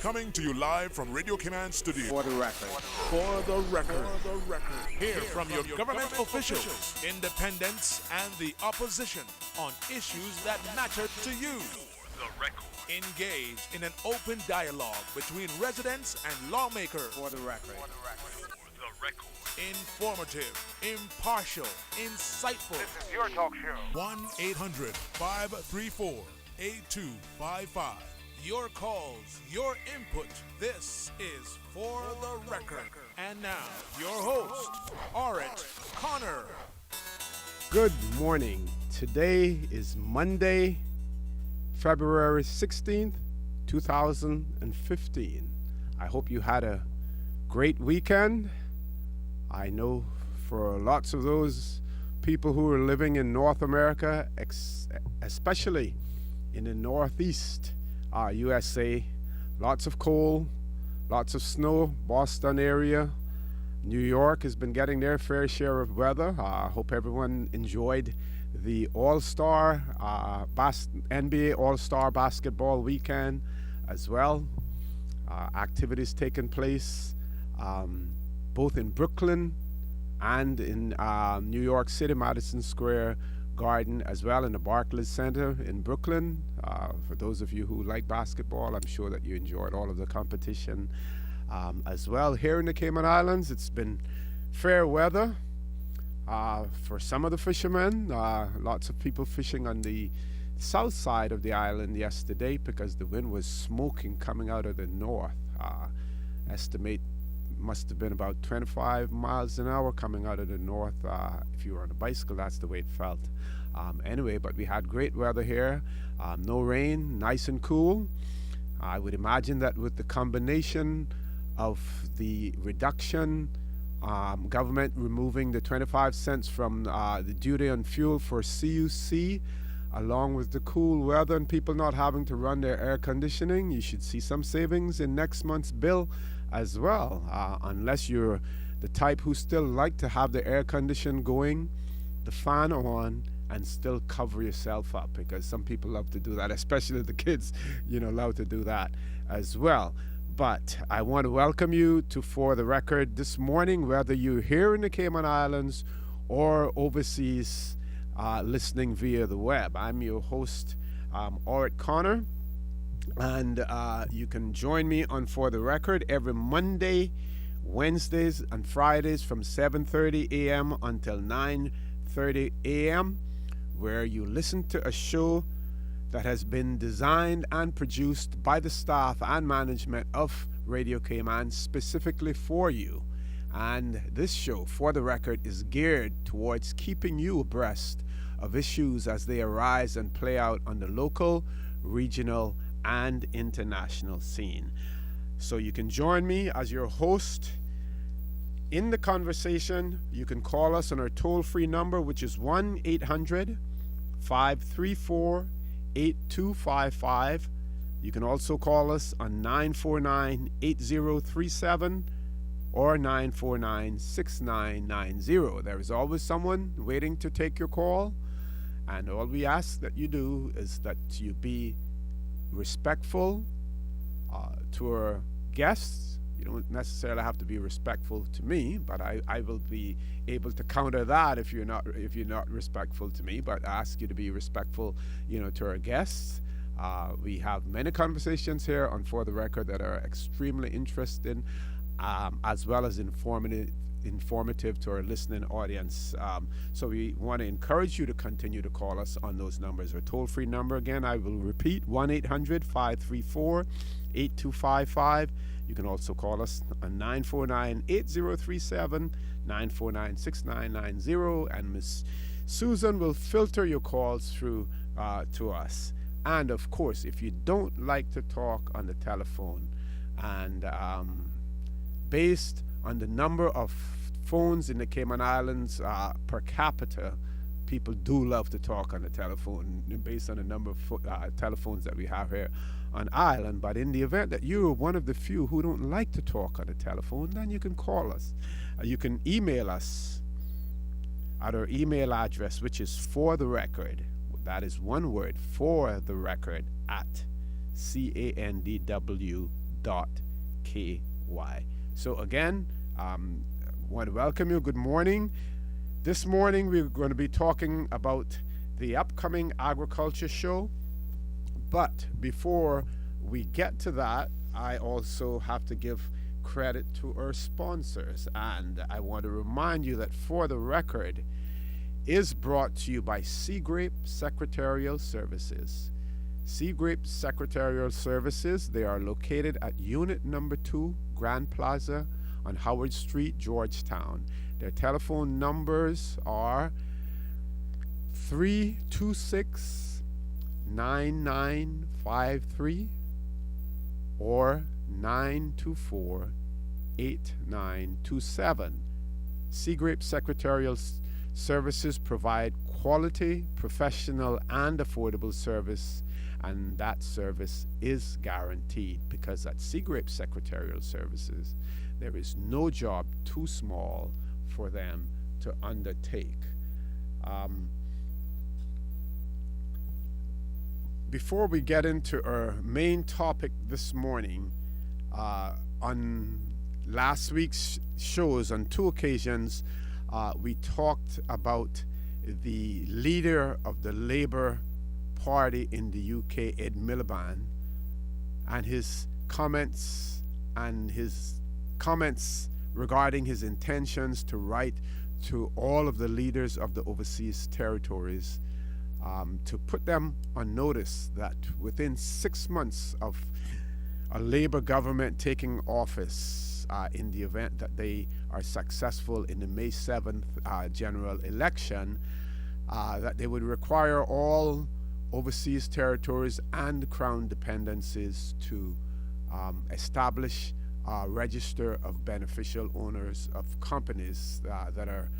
Coming to you live from Radio Cayman Studio. For the record. For the record. Hear from your government officials, independents, and the opposition on issues that matter to you. The record. Engage in an open dialogue between residents and lawmakers. For the record. The record. Informative, impartial, insightful. This is your talk show. 1-800-534-8255. Your calls, your input. This is For the Record. And now, your host, Orit Connor. Good morning. Today is Monday, February 16th, 2015. I hope you had a great weekend. I know for lots of those people who are living in North America, especially in the Northeast USA, lots of cold, lots of snow. Boston area, New York has been getting their fair share of weather. I hope everyone enjoyed the All-Star NBA All-Star basketball weekend as well. Activities taking place both in Brooklyn and in New York City, Madison Square Garden, as well in the Barclays Center in Brooklyn. For those of you who like basketball, I'm sure that you enjoyed all of the competition as well. Here in the Cayman Islands, it's been fair weather for some of the fishermen. Lots of people fishing on the south side of the island yesterday because the wind was smoking coming out of the north. Estimate must have been about 25 miles an hour coming out of the north. If you were on a bicycle, that's the way it felt. Anyway, but we had great weather here. No rain, nice and cool. I would imagine that with the combination of the reduction, government removing the 25 cents from the duty on fuel for CUC, along with the cool weather and people not having to run their air conditioning, you should see some savings in next month's bill as well, unless you're the type who still like to have the air condition going, the fan on, and still cover yourself up, because some people love to do that, especially the kids, love to do that as well. But I want to welcome you to For the Record this morning, whether you're here in the Cayman Islands or overseas listening via the web. I'm your host, Orit Connor. And you can join me on For the Record every Monday, Wednesdays, and Fridays from 7:30 a.m. until 9:30 a.m., where you listen to a show that has been designed and produced by the staff and management of Radio Cayman specifically for you. And this show, For the Record, is geared towards keeping you abreast of issues as they arise and play out on the local, regional, and international scene. So you can join me as your host in the conversation. You can call us on our toll-free number, which is 1-800-534-8255. You can also call us on 949-8037 or 949-6990. There is always someone waiting to take your call, and all we ask that you do is that you be respectful to our guests. You don't necessarily have to be respectful to me, but I will be able to counter that if you're not respectful to me. But I ask you to be respectful, to our guests. We have many conversations here on For the Record that are extremely interesting, as well as informative to our listening audience. So we want to encourage you to continue to call us on those numbers. Our toll-free number, again, I will repeat, 1-800-534-8255. You can also call us on 949-8037, 949-6990, and Miss Susan will filter your calls through to us. And of course, if you don't like to talk on the telephone, and based on the number of phones in the Cayman Islands per capita, people do love to talk on the telephone based on the number of telephones that we have here on island. But in the event that you're one of the few who don't like to talk on the telephone, then you can call us. You can email us at our email address, which is For the Record. That is one word, For the Record, at candw.com. So again, I want to welcome you. Good morning. This morning we're going to be talking about the upcoming agriculture show. But before we get to that, I also have to give credit to our sponsors. And I want to remind you that For the Record is brought to you by Seagrape Secretarial Services. Seagrape Secretarial Services, they are located at Unit Number 2, Grand Plaza on Howard Street, Georgetown. Their telephone numbers are 326-9953 or 924-8927. Seagrape Secretarial Services provide quality, professional, and affordable service, and that service is guaranteed because at Seagrape Secretarial Services, there is no job too small for them to undertake. Before we get into our main topic this morning, on last week's shows, on two occasions, we talked about the leader of the Labour Party in the UK, Ed Miliband, and his comments regarding his intentions to write to all of the leaders of the overseas territories to put them on notice that within 6 months of a Labour government taking office, in the event that they are successful in the May 7th general election, that they would require all overseas territories and crown dependencies to establish a register of beneficial owners of companies that are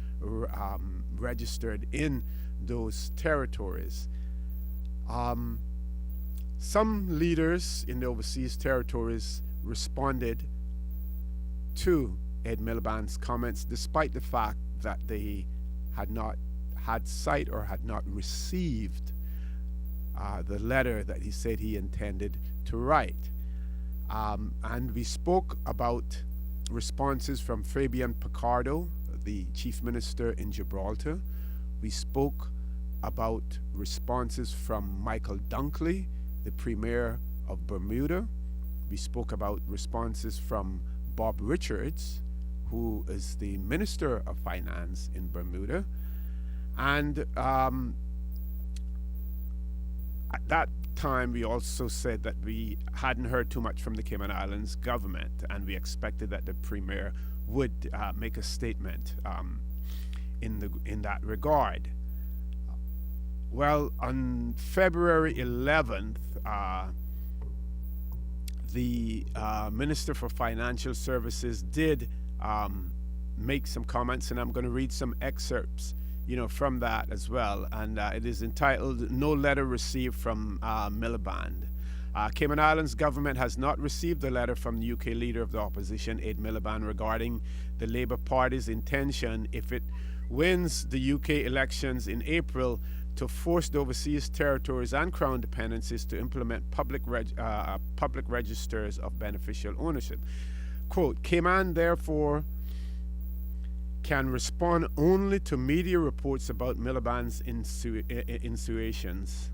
registered in those territories. Some leaders in the overseas territories responded to Ed Miliband's comments, despite the fact that they had not had sight or had not received the letter that he said he intended to write. And we spoke about responses from Fabian Picardo, the chief minister in Gibraltar. We spoke about responses from Michael Dunkley, the premier of Bermuda. We spoke about responses from Bob Richards, who is the Minister of Finance in Bermuda. And at that time, we also said that we hadn't heard too much from the Cayman Islands government, and we expected that the Premier would make a statement in that regard. Well, on February 11th, the Minister for Financial Services did make some comments, and I'm going to read some excerpts from that as well, and it is entitled "No Letter Received from Miliband." Cayman Islands government has not received a letter from the UK leader of the opposition, Ed Miliband, regarding the Labour Party's intention, if it wins the UK elections in April, to force the overseas territories and crown dependencies to implement public registers of beneficial ownership. Quote, Cayman therefore can respond only to media reports about Miliband's insinuations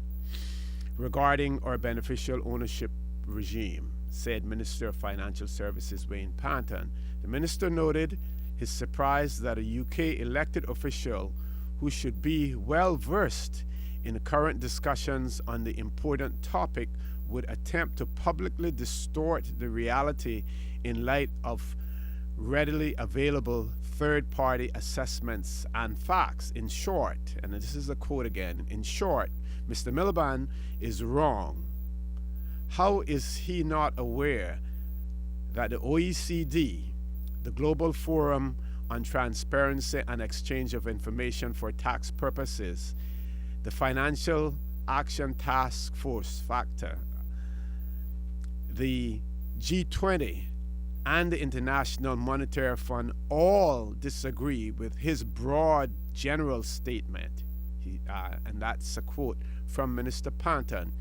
regarding our beneficial ownership regime, said Minister of Financial Services Wayne Panton. The minister noted his surprise that a UK elected official who should be well versed in the current discussions on the important topic would attempt to publicly distort the reality in light of readily available third-party assessments and facts. In short, and this is a quote again, in short, Mr. Miliband is wrong. How is he not aware that the OECD, the Global Forum on Transparency and Exchange of Information for Tax Purposes, the Financial Action Task Force factor, the G20, and the International Monetary Fund all disagree with his broad general statement? And that's a quote from Minister Panton.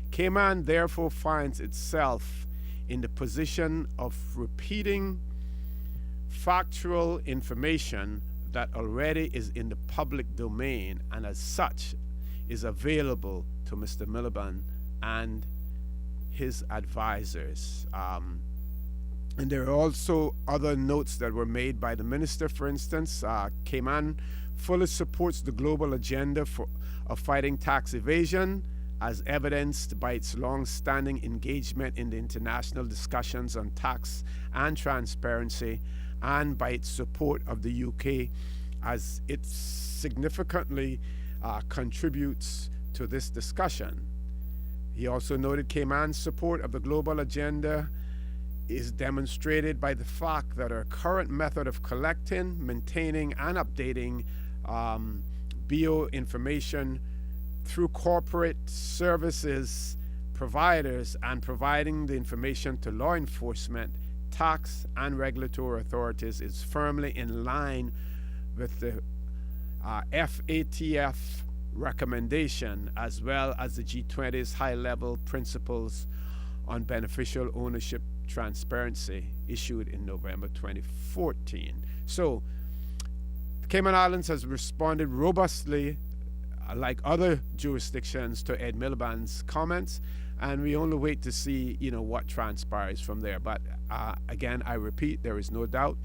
Cayman therefore finds itself in the position of repeating factual information that already is in the public domain and as such is available to Mr. Miliband and his advisors. And there are also other notes that were made by the minister. For instance, Cayman fully supports the global agenda of fighting tax evasion, as evidenced by its long-standing engagement in the international discussions on tax and transparency, and by its support of the UK as it significantly contributes to this discussion. He also noted Cayman's support of the global agenda is demonstrated by the fact that our current method of collecting, maintaining, and updating bioinformation through corporate services providers and providing the information to law enforcement, tax, and regulatory authorities is firmly in line with the FATF recommendation, as well as the G20's high-level principles on beneficial ownership transparency issued in November 2014. So, the Cayman Islands has responded robustly, like other jurisdictions, to Ed Miliband's comments, and we only wait to see, what transpires from there. But again, I repeat, there is no doubt,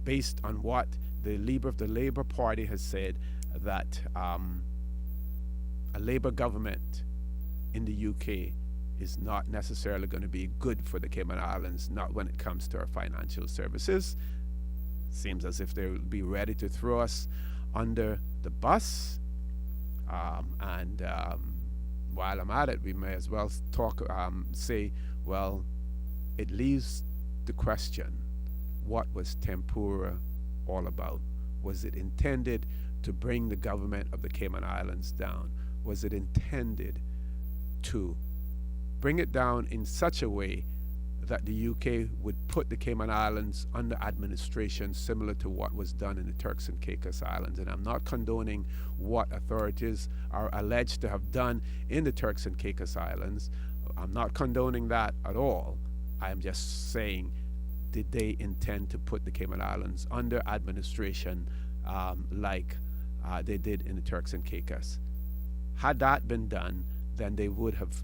based on what the leader of the Labour Party has said, that a Labour government in the UK is not necessarily going to be good for the Cayman Islands, not when it comes to our financial services. Seems as if they will be ready to throw us under the bus. And while I'm at it, we may as well say, well, it leaves the question, what was Tempura all about? Was it intended to bring the government of the Cayman Islands down? Was it intended to bring it down in such a way that the UK would put the Cayman Islands under administration similar to what was done in the Turks and Caicos Islands? And I'm not condoning what authorities are alleged to have done in the Turks and Caicos Islands. I'm not condoning that at all. I'm just saying, did they intend to put the Cayman Islands under administration like they did in the Turks and Caicos? Had that been done, then they would have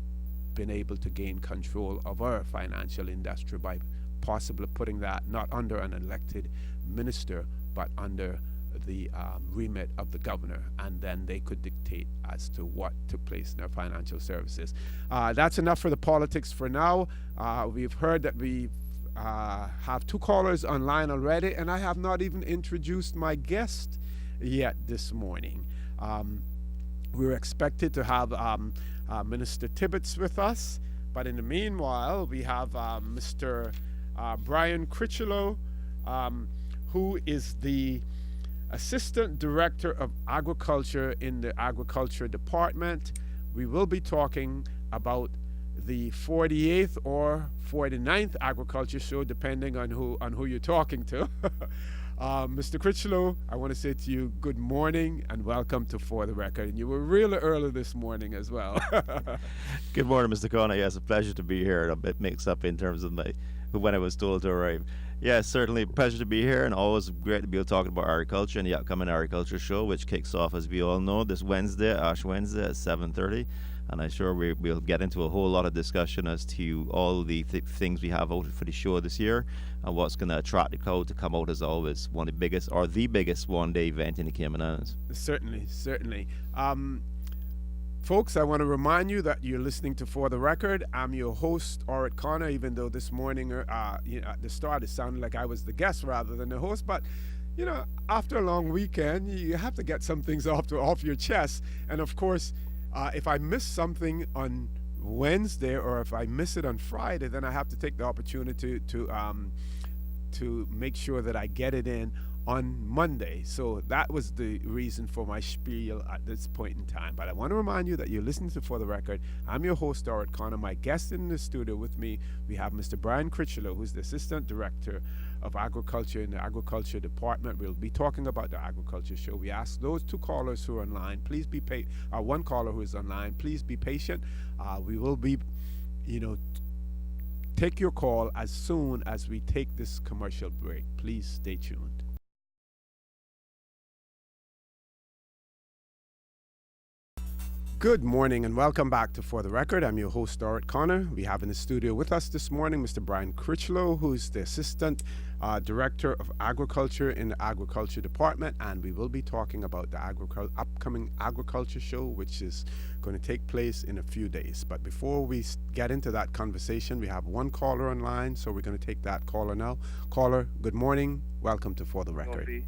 been able to gain control of our financial industry by possibly putting that not under an elected minister, but under the remit of the governor, and then they could dictate as to what took place in our financial services. That's enough for the politics for now. We've heard that we have two callers online already, and I have not even introduced my guest yet this morning. We were expected to have Minister Tibbetts with us, but in the meanwhile, we have Mr. Brian Critchlow, who is the Assistant Director of Agriculture in the Agriculture Department. We will be talking about the 48th or 49th Agriculture Show, depending on who you're talking to. Mr. Critchlow, I want to say to you good morning and welcome to For the Record. And you were really early this morning as well. Good morning, Mr. Connor. Yes, a pleasure to be here. A bit mixed up in terms of when I was told to arrive. Yeah, certainly a pleasure to be here, and always great to be able to talk about agriculture and the upcoming Agriculture Show, which kicks off, as we all know, this Wednesday, Ash Wednesday at 7:30. And I'm sure we'll get into a whole lot of discussion as to all the things we have out for the show this year and what's going to attract the crowd to come out as always. One of the biggest, or the biggest one-day event in the Cayman Islands. Certainly. Folks, I want to remind you that you're listening to For the Record. I'm your host, Orrit Connor, even though this morning at the start it sounded like I was the guest rather than the host. But, after a long weekend, you have to get some things off your chest. And, of course, if I miss something on Wednesday or if I miss it on Friday, then I have to take the opportunity to make sure that I get it in on Monday. So that was the reason for my spiel at this point in time. But I want to remind you that you're listening to For the Record. I'm your host, Orrit Connor. My guest in the studio with me, we have Mr. Brian Critchlow, who's the Assistant Director of Agriculture in the Agriculture Department. We'll be talking about the Agriculture Show. We ask those two callers who are online, please be one caller who is online, please be patient. We will be, take your call as soon as we take this commercial break. Please stay tuned. Good morning and welcome back to For the Record. I'm your host, Dorit Connor. We have in the studio with us this morning Mr. Brian Critchlow, who's the Assistant Director of Agriculture in the Agriculture Department, and we will be talking about the upcoming agriculture show, which is going to take place in a few days. But before we get into that conversation, we have one caller online, so we're going to take that caller now. Caller, good morning. Welcome to For the Record. Ossie.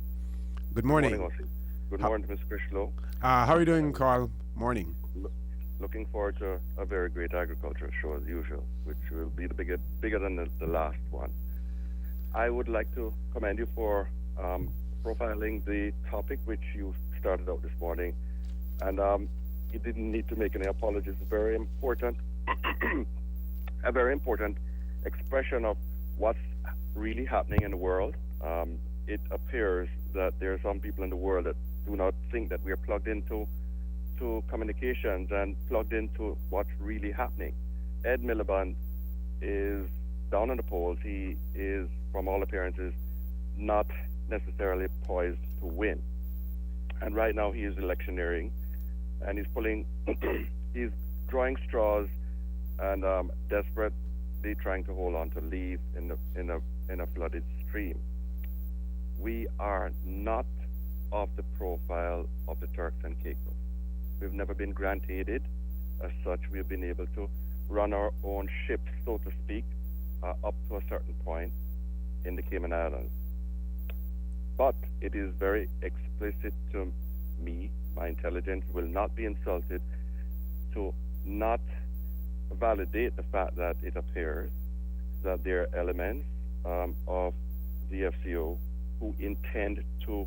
Good morning. Good morning, Ossie. Good morning, Mr. Critchlow. How are you doing, Carl? Morning. Looking forward to a very great agriculture show as usual, which will be bigger than the last one. I would like to commend you for profiling the topic which you started out this morning, and you didn't need to make any apologies. Very important, a very important expression of what's really happening in the world. It appears that there are some people in the world that do not think that we are plugged into communications and plugged into what's really happening. Ed Miliband is down in the polls. He is, from all appearances, not necessarily poised to win. And right now he is electioneering, and he's he's drawing straws and desperately trying to hold on to leave in a flooded stream. We are not of the profile of the Turks and Caicos. We've never been grant-aided. As such, we've been able to run our own ships, so to speak, up to a certain point in the Cayman Islands. But it is very explicit to me, my intelligence will not be insulted, to not validate the fact that it appears that there are elements of the FCO who intend to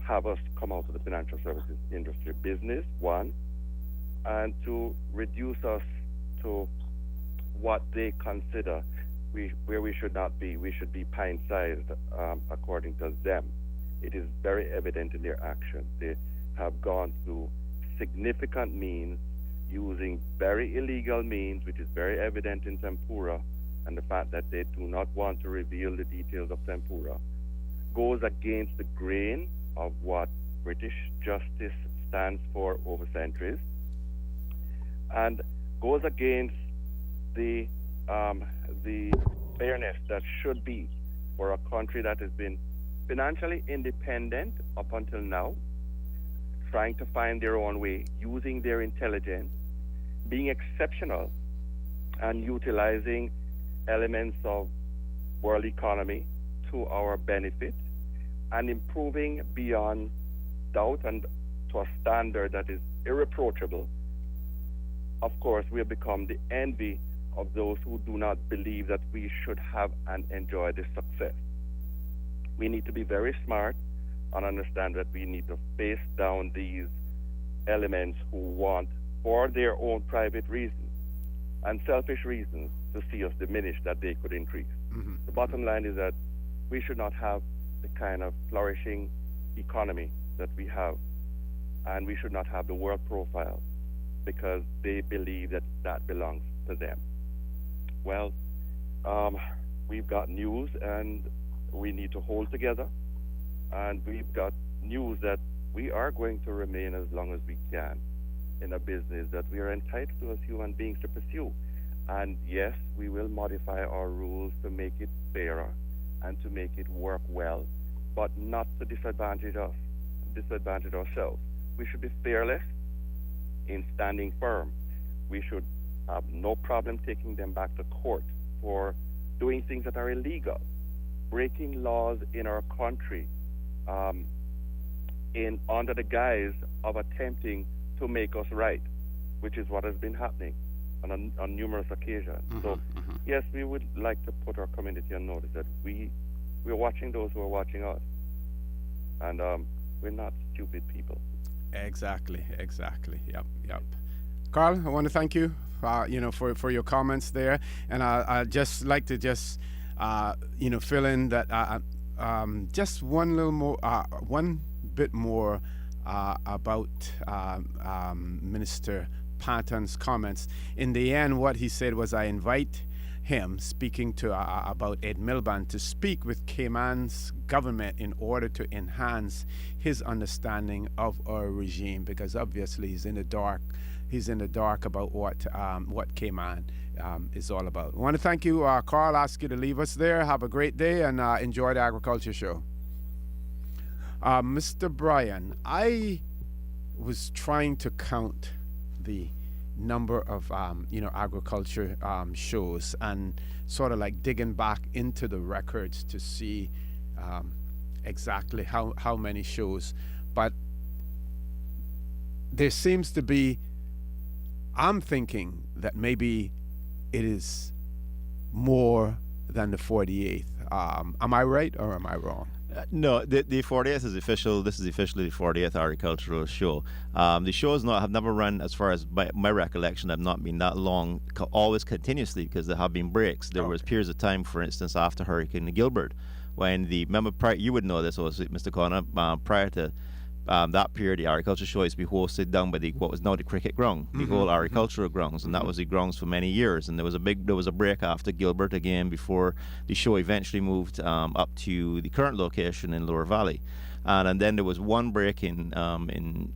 have us come out of the financial services industry business, one, and to reduce us to what they consider where we should not be. We should be pint-sized, according to them. It is very evident in their actions. They have gone through significant means, using very illegal means, which is very evident in Tempura, and the fact that they do not want to reveal the details of Tempura goes against the grain of what British justice stands for over centuries, and goes against the fairness that should be for a country that has been financially independent up until now, trying to find their own way, using their intelligence, being exceptional, and utilizing elements of world economy to our benefit, and improving beyond doubt and to a standard that is irreproachable. Of course, we have become the envy of those who do not believe that we should have and enjoy this success. We need to be very smart and understand that we need to face down these elements who want, for their own private reasons and selfish reasons, to see us diminish that they could increase. Mm-hmm. The bottom line is that we should not have the kind of flourishing economy that we have, and we should not have the world profile because they believe that that belongs to them. Well, we've got news, and we need to hold together, and we've got news that we are going to remain as long as we can in a business that we are entitled to as human beings to pursue. And yes, we will modify our rules to make it fairer and to make it work well, but not to disadvantage ourselves. We should be fearless in standing firm. We should have no problem taking them back to court for doing things that are illegal, breaking laws in our country, under the guise of attempting to make us right, which is what has been happening on numerous occasions. So, yes, we would like to put our community on notice that we're watching those who are watching us, and we're not stupid people. Exactly. Yep. Carl, I want to thank you, for your comments there, and I just like to fill in that just one bit more about Minister Patton's comments. In the end, what he said was, I invite him speaking to about Ed Miliband to speak with Cayman's government in order to enhance his understanding of our regime, because obviously he's in the dark. He's in the dark about what Cayman is all about. I want to thank you, Carl. Ask you to leave us there. Have a great day and enjoy the agriculture show. Mr. Bryan, I was trying to count the number of agriculture shows and sort of like digging back into the records to see exactly how many shows, but there seems to be, I'm thinking that maybe it is more than the 48th. Am I right or am I wrong? No, the 40th is official. This is officially the 40th agricultural show. The shows have never run, as far as my recollection, have not been that long, always continuously, because there have been breaks. There was periods of time, for instance, after Hurricane Gilbert, when you would know this, also, Mr. Connor, prior to that period, the agriculture show used to be hosted down by what was now the cricket ground, the whole agricultural grounds, and that was the grounds for many years. And there was a break after Gilbert again before the show eventually moved up to the current location in Lower Valley. And then there was one break in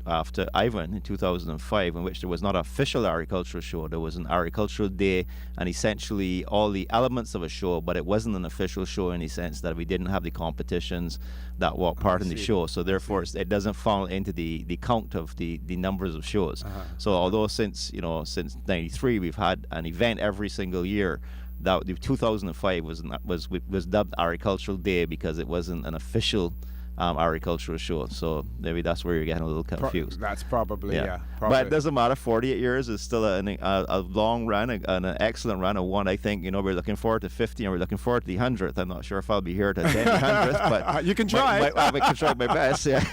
after Ivan in 2005, in which there was not an official agricultural show. There was an agricultural day and essentially all the elements of a show, but it wasn't an official show in the sense that we didn't have the competitions that were part in the show. So therefore, it doesn't fall into the count of the numbers of shows. So although since 93 we've had an event every single year, that the 2005 was dubbed Agricultural Day because it wasn't an official agricultural show. So maybe that's where you're getting a little confused. That's probably, yeah. But it doesn't matter. 48 years is still a long run, and an excellent run, and one I think, we're looking forward to 50, and we're looking forward to the 100th. I'm not sure if I'll be here to attend the 100th, but you can try. I can try my best, yeah.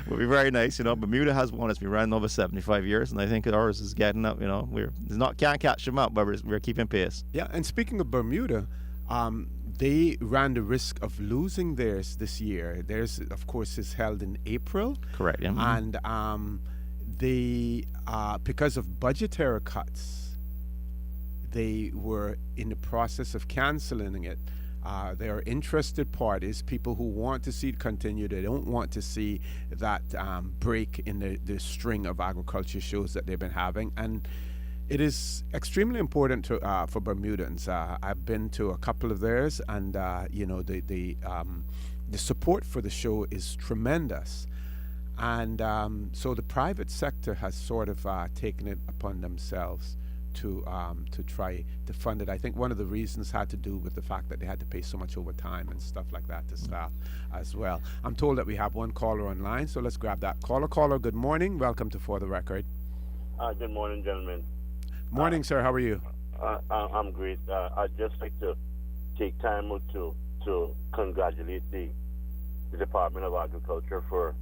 Would be very nice, Bermuda has one that's been running over 75 years, and I think ours is getting up, can't catch them up, but we're keeping pace. Yeah, and speaking of Bermuda, they ran the risk of losing theirs this year. Theirs, of course, is held in April. Correct, yeah. And they, because of budgetary cuts, they were in the process of canceling it. There are interested parties, people who want to see it continue. They don't want to see that break in the string of agriculture shows that they've been having. And it is extremely important for Bermudans. I've been to a couple of theirs, and the support for the show is tremendous. And so the private sector has sort of taken it upon themselves to try to fund it. I think one of the reasons had to do with the fact that they had to pay so much overtime and stuff like that to staff as well. I'm told that we have one caller online, so let's grab that caller. Caller, good morning. Welcome to For the Record. Good morning, gentlemen. Morning, sir. How are you? I'm great. I'd just like to take time out to congratulate the Department of Agriculture for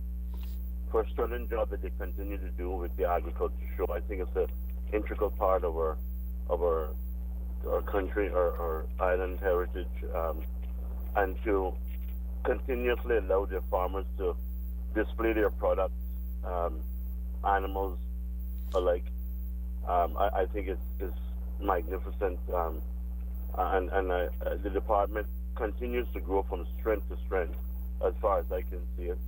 a sterling job that they continue to do with the agriculture show. I think it's an integral part of our country, our island heritage, and to continuously allow their farmers to display their products, animals alike. I think it's magnificent, and the department continues to grow from strength to strength, as far as I can see it.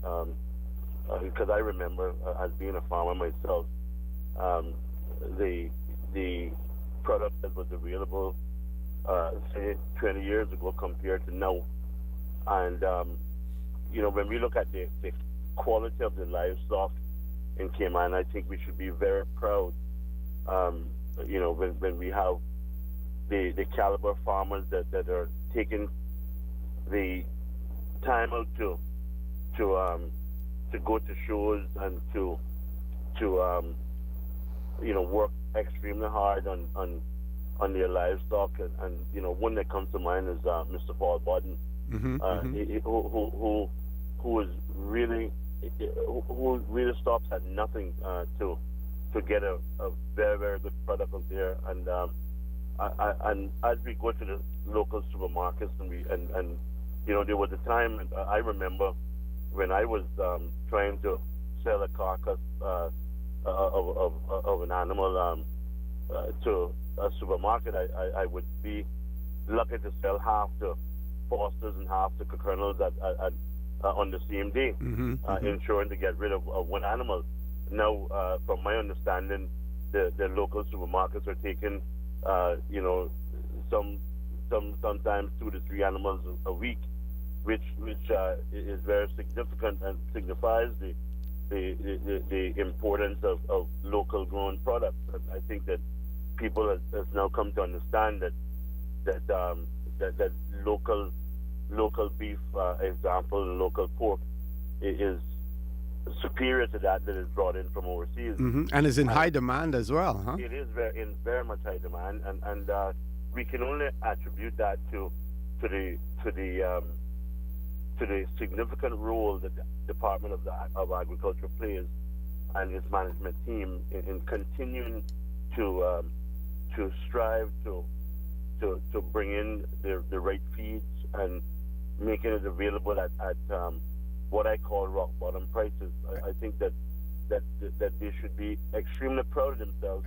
Because I remember, as being a farmer myself, the product that was available, say 20 years ago compared to now, and when we look at the quality of the livestock in Cayman, I think we should be very proud. When we have the caliber farmers that are taking the time out to go to shows and to work extremely hard on their livestock, and one that comes to mind is Mr. Paul Bodden, who is really who really stops at nothing to get a very, very good product out there. And and as we go to the local supermarkets, and there was a time, I remember when I was trying to sell a carcass of an animal to a supermarket, I would be lucky to sell half the Fosters and half the Colonels on the same day, ensuring to get rid of one animal. Now, from my understanding, the local supermarkets are taking, sometimes 2 to 3 animals a week, which is very significant and signifies the importance of local grown products. And I think that people has now come to understand that local beef, example, local pork is superior to that is brought in from overseas, and is in high demand as well, huh? It is very much high demand, and we can only attribute that to the significant role that the Department of Agriculture plays and its management team in continuing to strive to bring in the right feeds and making it available at what I call rock bottom prices. I think that they should be extremely proud of themselves.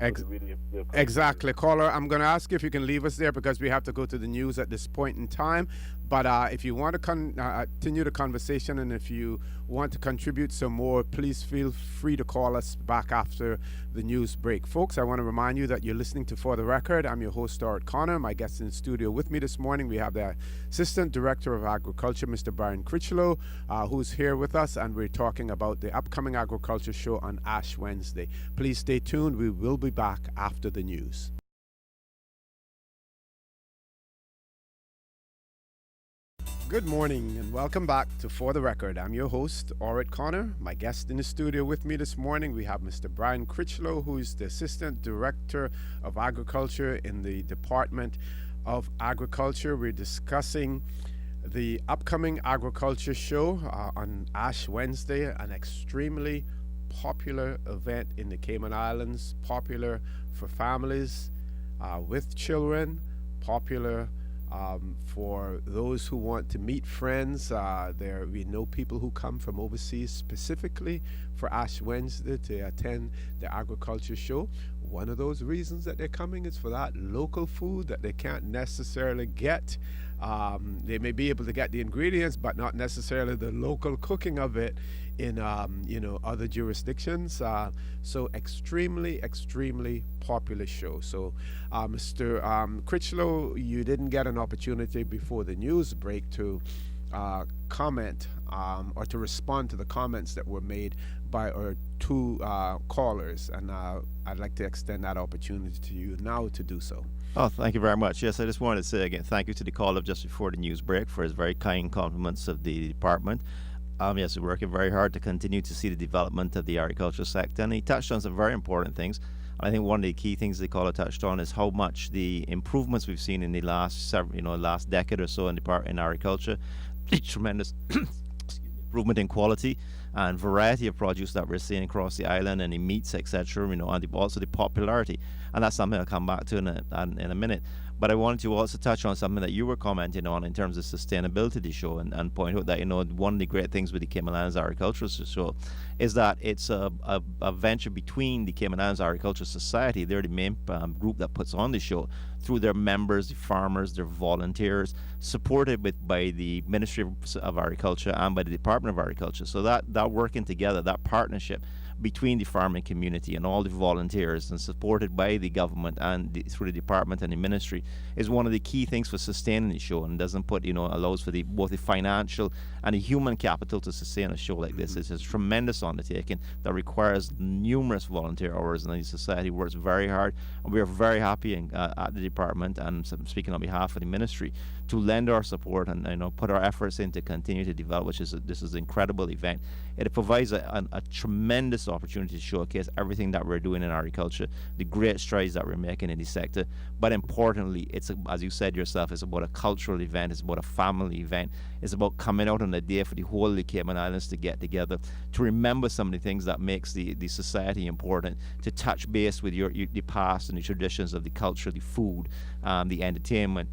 Exactly. Caller, I'm going to ask you if you can leave us there because we have to go to the news at this point in time. But if you want to continue the conversation and if you want to contribute some more, please feel free to call us back after the news break. Folks, I want to remind you that you're listening to For the Record. I'm your host, Stuart Connor. My guest in the studio with me this morning, we have the Assistant Director of Agriculture, Mr. Brian Critchlow, who's here with us, and we're talking about the upcoming agriculture show on Ash Wednesday. Please stay tuned. We will be back after the news. Good morning and welcome back to For the Record. I'm your host, Stuart Connor. My guest in the studio with me this morning, we have Mr. Brian Critchlow, who is the Assistant Director of Agriculture in the Department of Agriculture. We're discussing the upcoming agriculture show on Ash Wednesday, an extremely popular event in the Cayman Islands, popular for families with children, popular for those who want to meet friends. We know people who come from overseas specifically for Ash Wednesday to attend the agriculture show. One of those reasons that they're coming is for that local food that they can't necessarily get. They may be able to get the ingredients, but not necessarily the local cooking of it in other jurisdictions. So extremely popular show. So Mr. Critchlow, you didn't get an opportunity before the news break to comment or to respond to the comments that were made by our 2 callers, and I'd like to extend that opportunity to you now to do so. Oh, thank you very much. Yes, I just wanted to say again, thank you to the caller just before the news break for his very kind compliments of the department. Yes, we're working very hard to continue to see the development of the agricultural sector, and he touched on some very important things. I think one of the key things the caller touched on is how much the improvements we've seen in the last last decade or so in agriculture, tremendous improvement in quality and variety of produce that we're seeing across the island, and the meats, etc. And also the popularity, and that's something I'll come back to in a minute. But I wanted to also touch on something that you were commenting on in terms of sustainability of the show, and point out that one of the great things with the Cayman Islands Agricultural Show is that it's a venture between the Cayman Islands Agricultural Society. They're the main group that puts on the show, through their members, the farmers, their volunteers, supported by the Ministry of Agriculture and by the Department of Agriculture. So that working together, that partnership between the farming community and all the volunteers, and supported by the government and through the department and the ministry, is one of the key things for sustaining the show, and doesn't allows for both the financial and the human capital to sustain a show like this. It's a tremendous undertaking that requires numerous volunteer hours, and the society works very hard, and we are very happy at the department, and speaking on behalf of the ministry, to lend our support and put our efforts in to continue to develop, this is an incredible event. It provides a tremendous opportunity to showcase everything that we're doing in agriculture, the great strides that we're making in the sector. But importantly, as you said yourself, it's about a cultural event, it's about a family event, it's about coming out on a day for the whole of the Cayman Islands to get together, to remember some of the things that makes the society important, to touch base with the past and the traditions of the culture, the food, the entertainment,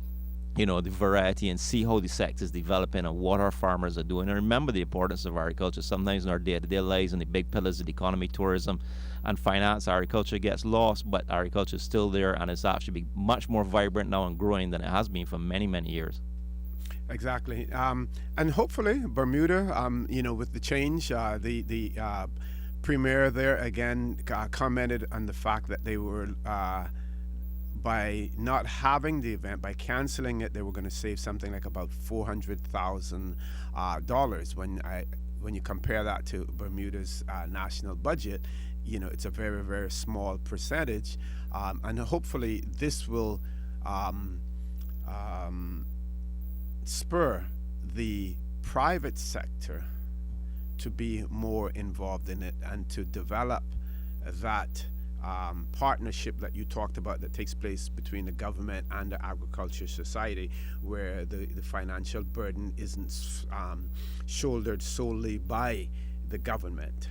the variety and see how the sector is developing and what our farmers are doing. And remember the importance of agriculture. Sometimes in our day-to-day lives and the big pillars of the economy, tourism and finance, agriculture gets lost, but agriculture is still there and it's actually much more vibrant now and growing than it has been for many, many years. Exactly. And hopefully Bermuda, with the change, the premier there again commented on the fact that they were by not having the event, by canceling it, they were going to save something like about $400,000. When you compare that to Bermuda's national budget, it's a very, very small percentage, and hopefully this will spur the private sector to be more involved in it and to develop that partnership that you talked about that takes place between the government and the agriculture society, where the financial burden isn't shouldered solely by the government,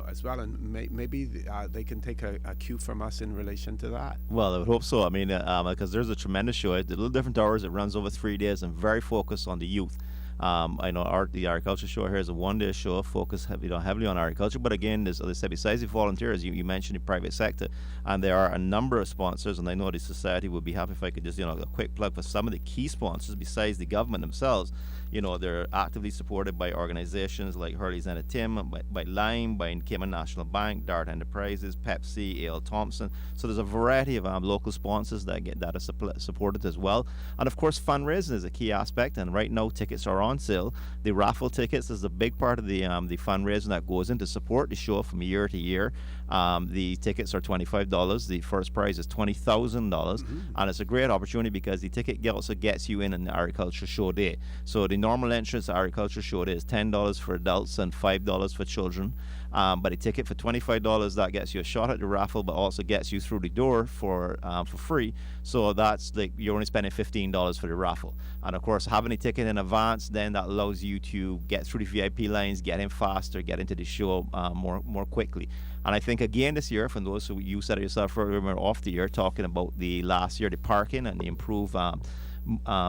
as well. And maybe they can take a cue from us in relation to that. Well, I would hope so. I mean, because there's a tremendous show. It's a little different hours. It runs over 3 days and very focused on the youth. I know the agriculture show here is a one-day show focused heavily on agriculture. But again, as I said, besides the volunteers, you mentioned the private sector, and there are a number of sponsors. And I know the society would be happy if I could just a quick plug for some of the key sponsors besides the government themselves. They're actively supported by organizations like Hurley's Entertainment, by Lime, by Cayman National Bank, Dart Enterprises, Pepsi, A.L. Thompson. So there's a variety of local sponsors that are supported as well. And of course, fundraising is a key aspect. And right now, tickets are on sale. The raffle tickets is a big part of the fundraising that goes in to support the show from year to year. The tickets are $25. The first prize is $20,000, and it's a great opportunity because the ticket also gets you in the agriculture show day. So the normal entrance to agriculture show day is $10 for adults and $5 for children. But a ticket for $25 that gets you a shot at the raffle, but also gets you through the door for free. So that's like you're only spending $15 for the raffle. And of course, having a ticket in advance, then that allows you to get through the VIP lines, get in faster, get into the show more quickly. And I think again this year, from those who you said it yourself earlier, we're off the year talking about the last year, the parking and the improved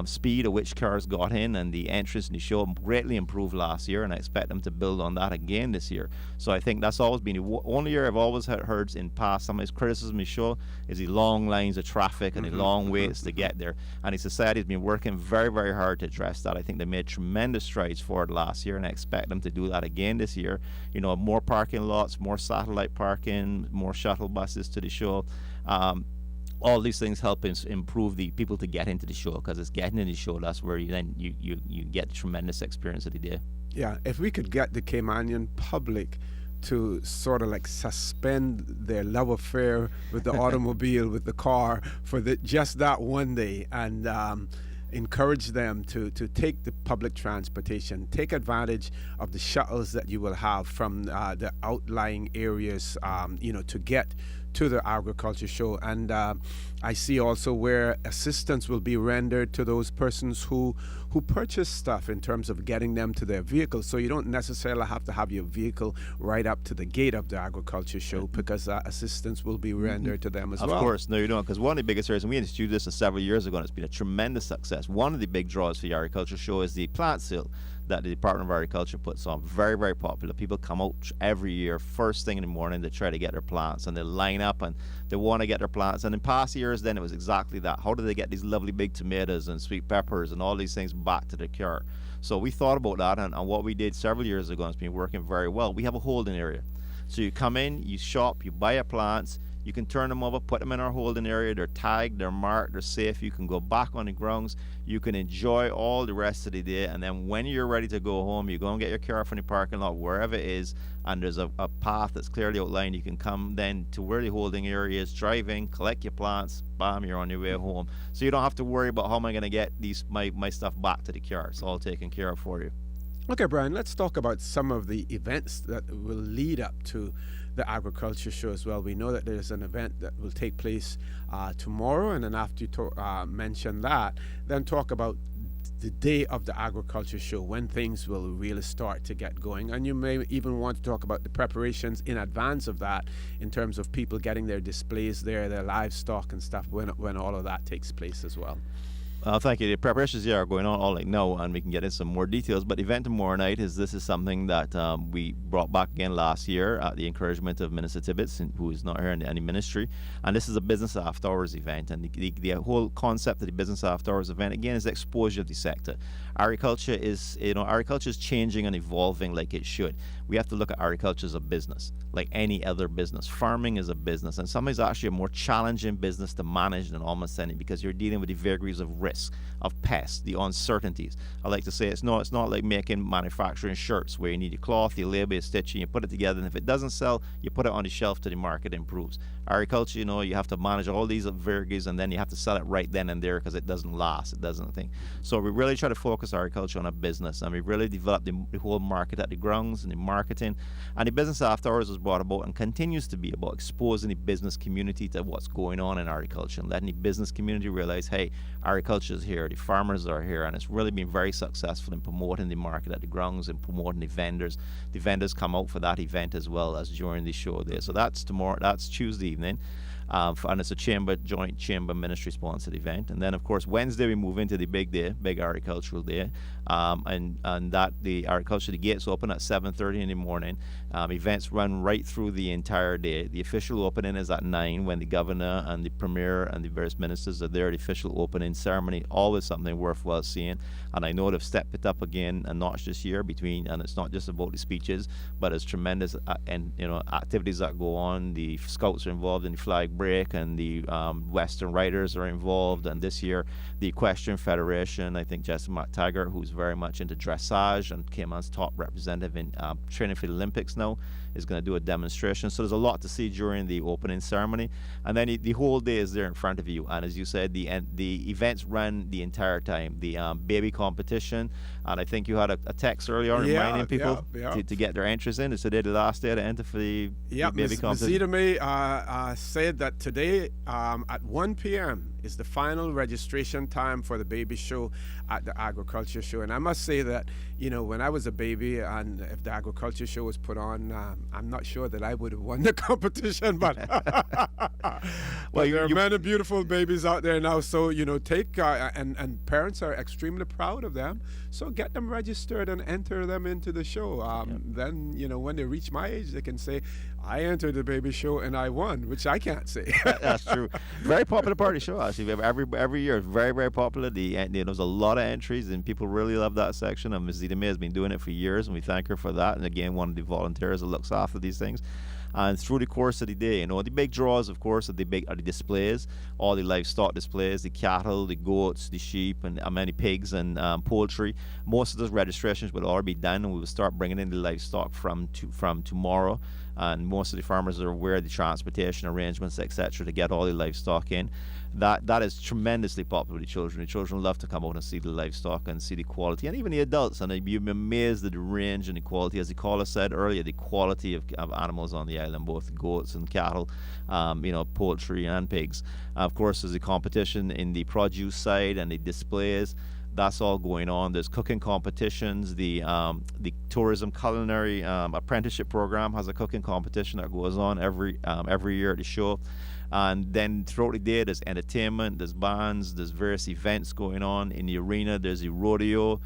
speed at which cars got in, and the entrance in the show greatly improved last year, and I expect them to build on that again this year. So I think that's always been the only year I've always heard in past some of his criticism of the show is the long lines of traffic and the long waits to get there, and the society has been working very, very hard to address that. I think they made tremendous strides forward last year, and I expect them to do that again this year. More parking lots, more satellite parking, more shuttle buses to the show. All these things help improve the people to get into the show, because it's getting into the show that's where you get the tremendous experience of the day. Yeah, if we could get the Caymanian public to sort of like suspend their love affair with the automobile, with the car, for just that one day, and encourage them to take the public transportation, take advantage of the shuttles that you will have from the outlying areas, to get to the agriculture show. And I see also where assistance will be rendered to those persons who purchase stuff in terms of getting them to their vehicles. So you don't necessarily have to have your vehicle right up to the gate of the agriculture show, because assistance will be rendered to them as well. Of course, no, you don't, because one of the biggest areas, and we introduced this several years ago, and it's been a tremendous success. One of the big draws for the agriculture show is the plant sale that the Department of Agriculture puts on. Very, very popular. People come out every year, first thing in the morning, to try to get their plants, and they line up and they want to get their plants. And in past years, then it was exactly that. How do they get these lovely big tomatoes and sweet peppers and all these things back to the car? So we thought about that, and what we did several years ago, and it's been working very well. We have a holding area. So you come in, you shop, you buy your plants, you can turn them over, put them in our holding area. They're tagged, they're marked, they're safe. You can go back on the grounds. You can enjoy all the rest of the day. And then when you're ready to go home, you go and get your car from the parking lot, wherever it is, and there's a path that's clearly outlined. You can come then to where the holding area is, drive in, collect your plants, bam, you're on your way home. So you don't have to worry about how am I going to get my stuff back to the car. It's all taken care of for you. Okay, Brian, let's talk about some of the events that will lead up to the agriculture show as well. We know that there's an event that will take place tomorrow, and then after you mention that, then talk about the day of the agriculture show, when things will really start to get going. And you may even want to talk about the preparations in advance of that, in terms of people getting their displays there, their livestock and stuff, when all of that takes place as well. Thank you. The preparations here are going on all right now, and we can get into some more details. But the event tomorrow night this is something that we brought back again last year at the encouragement of Minister Tibbetts, who is not here in any ministry. And this is a business after hours event. And the whole concept of the business after hours event again is the exposure of the sector. Agriculture is changing and evolving like it should. We have to look at agriculture as a business, like any other business. Farming is a business, and sometimes actually a more challenging business to manage than almost any, because you're dealing with the vagaries of risk, of pests, the uncertainties. I like to say it's not like manufacturing shirts where you need your cloth, your labor, your stitching, you put it together, and if it doesn't sell, you put it on the shelf till the market improves. Agriculture, you have to manage all these vagaries, and then you have to sell it right then and there because it doesn't last, it doesn't think. So we really try to focus agriculture on a business, and we really developed the whole market at the grounds and the marketing. And the business after hours was brought about and continues to be about exposing the business community to what's going on in agriculture and letting the business community realize, hey, agriculture is here, the farmers are here, and it's really been very successful in promoting the market at the grounds and promoting the vendors. The vendors come out for that event as well as during the show there. So that's tomorrow, that's Tuesday evening. And it's a joint chamber ministry sponsored event. And then of course Wednesday we move into the big day, big agricultural day, and that the gates open at 7:30 in the morning. Events run right through the entire day. The official opening is at 9 when the governor and the premier and the various ministers are there. The official opening ceremony, always something worthwhile seeing. And I know they've stepped it up again a notch this year and it's not just about the speeches, but it's tremendous activities that go on. The scouts are involved in the flag break, and the Western Riders are involved. And this year, the Equestrian Federation, I think Jesse McTaggart, who's very much into dressage and Cayman's top representative in training for the Olympics now, is going to do a demonstration. So there's a lot to see during the opening ceremony, and then the whole day is there in front of you. And as you said, the events run the entire time. The baby competition, and I think you had a text earlier reminding people to get their entries in. Is today the last day to enter for the baby competition? Ms. May said that today at 1 p.m. is the final registration time for the baby show at the agriculture show. And I must say that, when I was a baby and if the agriculture show was put on, I'm not sure that I would have won the competition, but well, there are many beautiful babies out there now. So, take, and parents are extremely proud of them. So get them registered and enter them into the show. Then, when they reach my age, they can say, I entered the baby show and I won, which I can't say. That's true. Very popular party show, actually. Every year, very, very popular. There's a lot of entries, and people really love that section. And Ms. Zita May has been doing it for years, and we thank her for that. And again, one of the volunteers that looks after these things. And through the course of the day, the big draws, of course, are the displays, all the livestock displays, the cattle, the goats, the sheep, and many pigs and poultry. Most of those registrations will already be done, and we will start bringing in the livestock from tomorrow. And most of the farmers are aware of the transportation arrangements, etc., to get all the livestock in. That is tremendously popular with the children. The children love to come out and see the livestock and see the quality, and even the adults. And you'd be amazed at the range and the quality. As the caller said earlier, the quality of animals on the island, both goats and cattle, poultry and pigs. Of course, there's a competition in the produce side and the displays. That's all going on. There's cooking competitions. The tourism culinary apprenticeship program has a cooking competition that goes on every year at the show. And then throughout the day, there's entertainment, there's bands, there's various events going on in the arena. There's a rodeo,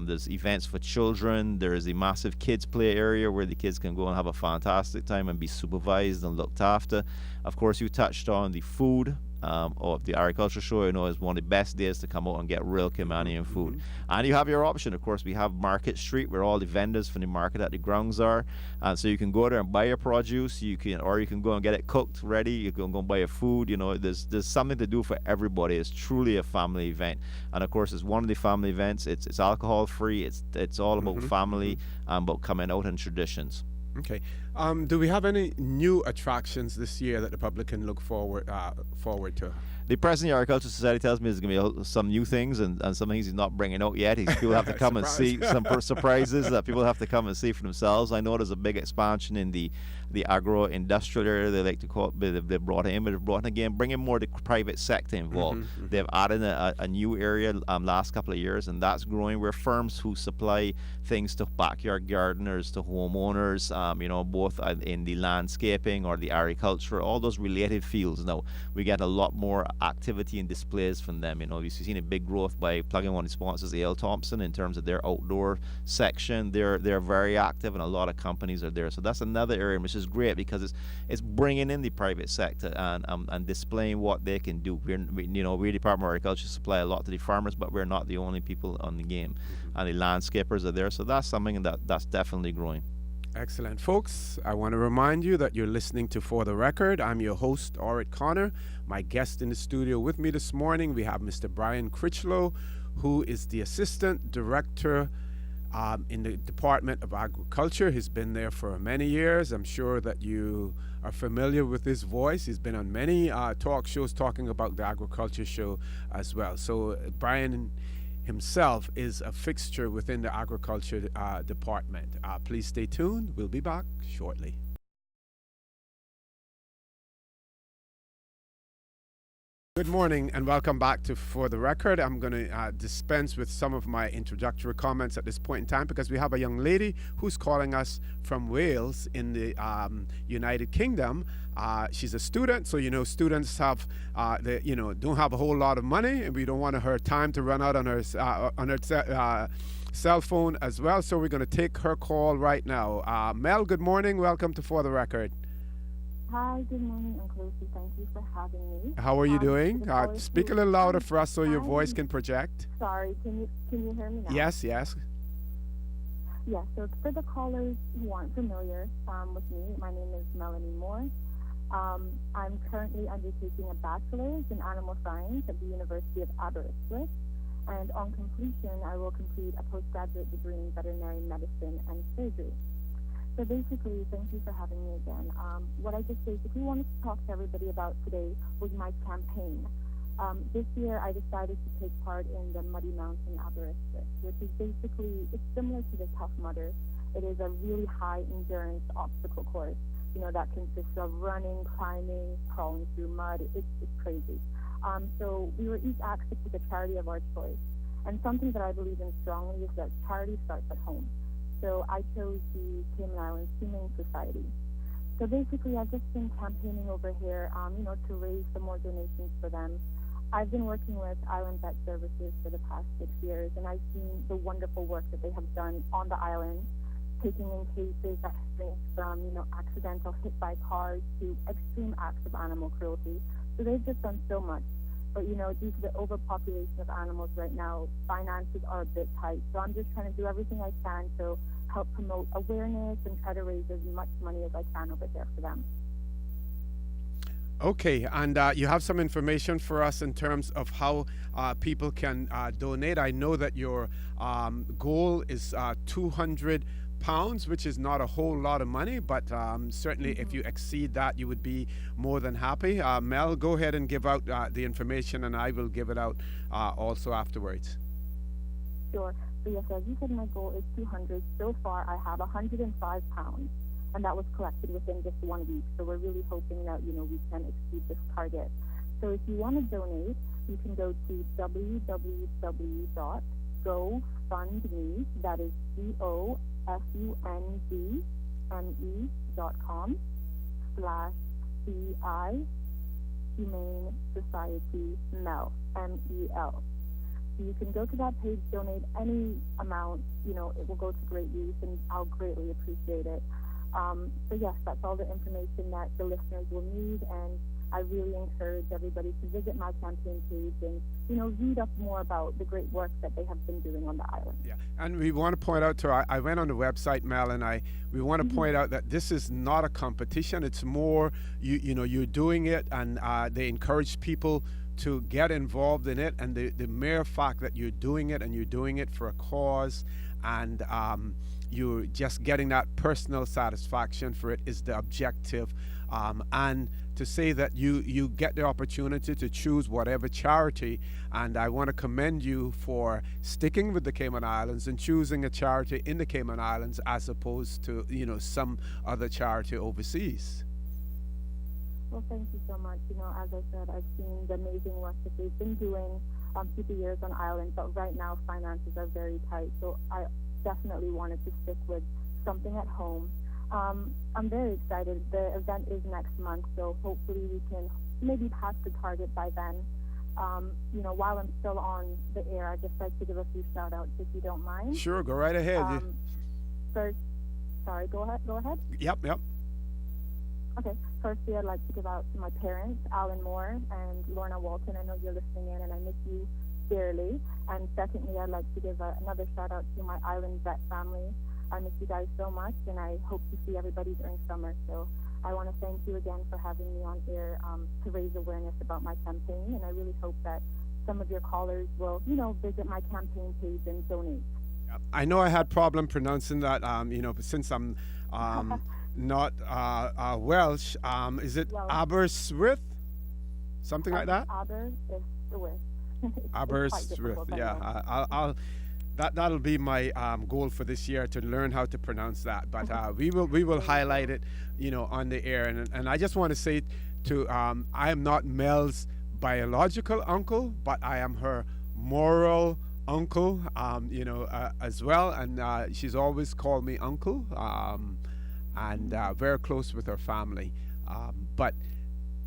there's events for children. There's a massive kids play area where the kids can go and have a fantastic time and be supervised and looked after. Of course, you touched on the food. Of the agriculture show, is one of the best days to come out and get real Caymanian food. And you have your option. Of course, we have Market Street where all the vendors from the market at the grounds are, and so you can go there and buy your produce. You can go and get it cooked ready. You can go and buy your food. There's something to do for everybody. It's truly a family event, and of course, it's one of the family events. It's alcohol free. It's all about family and about coming out and traditions. Okay. Do we have any new attractions this year that the public can look forward to? The President of the Agricultural Society tells me there's going to be some new things and some things he's not bringing out yet. People have to come and see some surprises that people have to come and see for themselves. I know there's a big expansion in the agro-industrial area, they like to call it. They've brought in again, bringing more the private sector involved. They've added a new area last couple of years, and that's growing, where firms who supply things to backyard gardeners, to homeowners, both in the landscaping or the agriculture, all those related fields. Now we get a lot more activity and displays from them. We've seen a big growth by plugging one of the sponsors, A.L. Thompson, in terms of their outdoor section. They're very active, and a lot of companies are there. So that's another area which is great because it's bringing in the private sector and displaying what they can do. We Department of Agriculture supply a lot to the farmers, but we're not the only people on the game, and the landscapers are there. So that's something that's definitely growing. Excellent. Folks, I want to remind you that you're listening to For the Record. I'm your host, Orrit Connor. My guest in the studio with me this morning, we have Mr. Brian Critchlow, who is the Assistant Director in the Department of Agriculture. He's been there for many years. I'm sure that you are familiar with his voice. He's been on many talk shows talking about the agriculture show as well. So Brian himself is a fixture within the agriculture department. Please stay tuned. We'll be back shortly. Good morning and welcome back to For the Record. I'm going to dispense with some of my introductory comments at this point in time because we have a young lady who's calling us from Wales in the United Kingdom. She's a student, so students have don't have a whole lot of money, and we don't want her time to run out on her cell phone as well. So we're going to take her call right now. Mel, good morning. Welcome to For the Record. Hi, good morning, Uncle Lucy. Thank you for having me. How are you doing? Speak a little louder for us so your voice can project. Sorry, can you hear me now? Yes. Yes, so for the callers who aren't familiar with me, my name is Melanie Moore. I'm currently undertaking a bachelor's in animal science at the University of Aberystwyth, and on completion, I will complete a postgraduate degree in veterinary medicine and surgery. So basically, thank you for having me again. What I just basically wanted to talk to everybody about today was my campaign. This year, I decided to take part in the Muddy Mountain Aberystwyth, which is basically, it's similar to the Tough Mudder. It is a really high endurance obstacle course, that consists of running, climbing, crawling through mud. It's crazy. So we were each asked to pick a charity of our choice. And something that I believe in strongly is that charity starts at home. So I chose the Cayman Islands Humane Society. So basically, I've just been campaigning over here, to raise some more donations for them. I've been working with Island Vet Services for the past 6 years, and I've seen the wonderful work that they have done on the island, taking in cases that range from, accidental hit by cars to extreme acts of animal cruelty. So they've just done so much. But, due to the overpopulation of animals right now, finances are a bit tight. So I'm just trying to do everything I can to help promote awareness and try to raise as much money as I can over here for them. Okay, and you have some information for us in terms of how people can donate. I know that your goal is £200, which is not a whole lot of money, but certainly if you exceed that, you would be more than happy. Mel, go ahead and give out the information, and I will give it out also afterwards. Sure. So yes, as you said, my goal is 200. So far, I have 105 pounds, and that was collected within just 1 week. So we're really hoping that, we can exceed this target. So if you want to donate, you can go to www.gofundme, that is GoFundMe.com/CI Humane Society MEL, MEL. So you can go to that page, donate any amount, it will go to great use, and I'll greatly appreciate it. So yes, that's all the information that the listeners will need, and I really encourage everybody to visit my campaign page and, read up more about the great work that they have been doing on the island. Yeah, and we want to point out to her, I went on the website, Mel, and we want to point out that this is not a competition. It's more, you're doing it, and they encourage people to get involved in it, and the mere fact that you're doing it and you're doing it for a cause, and you're just getting that personal satisfaction for it is the objective. And to say that you get the opportunity to choose whatever charity, and I want to commend you for sticking with the Cayman Islands and choosing a charity in the Cayman Islands as opposed to some other charity overseas. Well, thank you so much. As I said, I've seen the amazing work that they've been doing through the years on island, but right now finances are very tight, so I definitely wanted to stick with something at home. I'm very excited. The event is next month, so hopefully we can maybe past the target by then. While I'm still on the air, I'd just like to give a few shout outs if you don't mind. Sure, go right ahead. First, sorry, go ahead. Yep. Okay. Firstly, I'd like to give out to my parents, Alan Moore and Lorna Walton. I know you're listening in, and I miss you dearly. And secondly, I'd like to give another shout out to my island vet family. I miss you guys so much, and I hope to see everybody during summer. So I want to thank you again for having me on air to raise awareness about my campaign, and I really hope that some of your callers will, visit my campaign page and donate. I know I had problem pronouncing that, but since I'm not Welsh, is it Aberystwyth? Something like that? Aberystwyth. Aberystwyth, yeah. That'll be my goal for this year, to learn how to pronounce that. But we will highlight it, on the air. And I just want to say to I am not Mel's biological uncle, but I am her moral uncle, as well. And she's always called me uncle, and very close with her family. But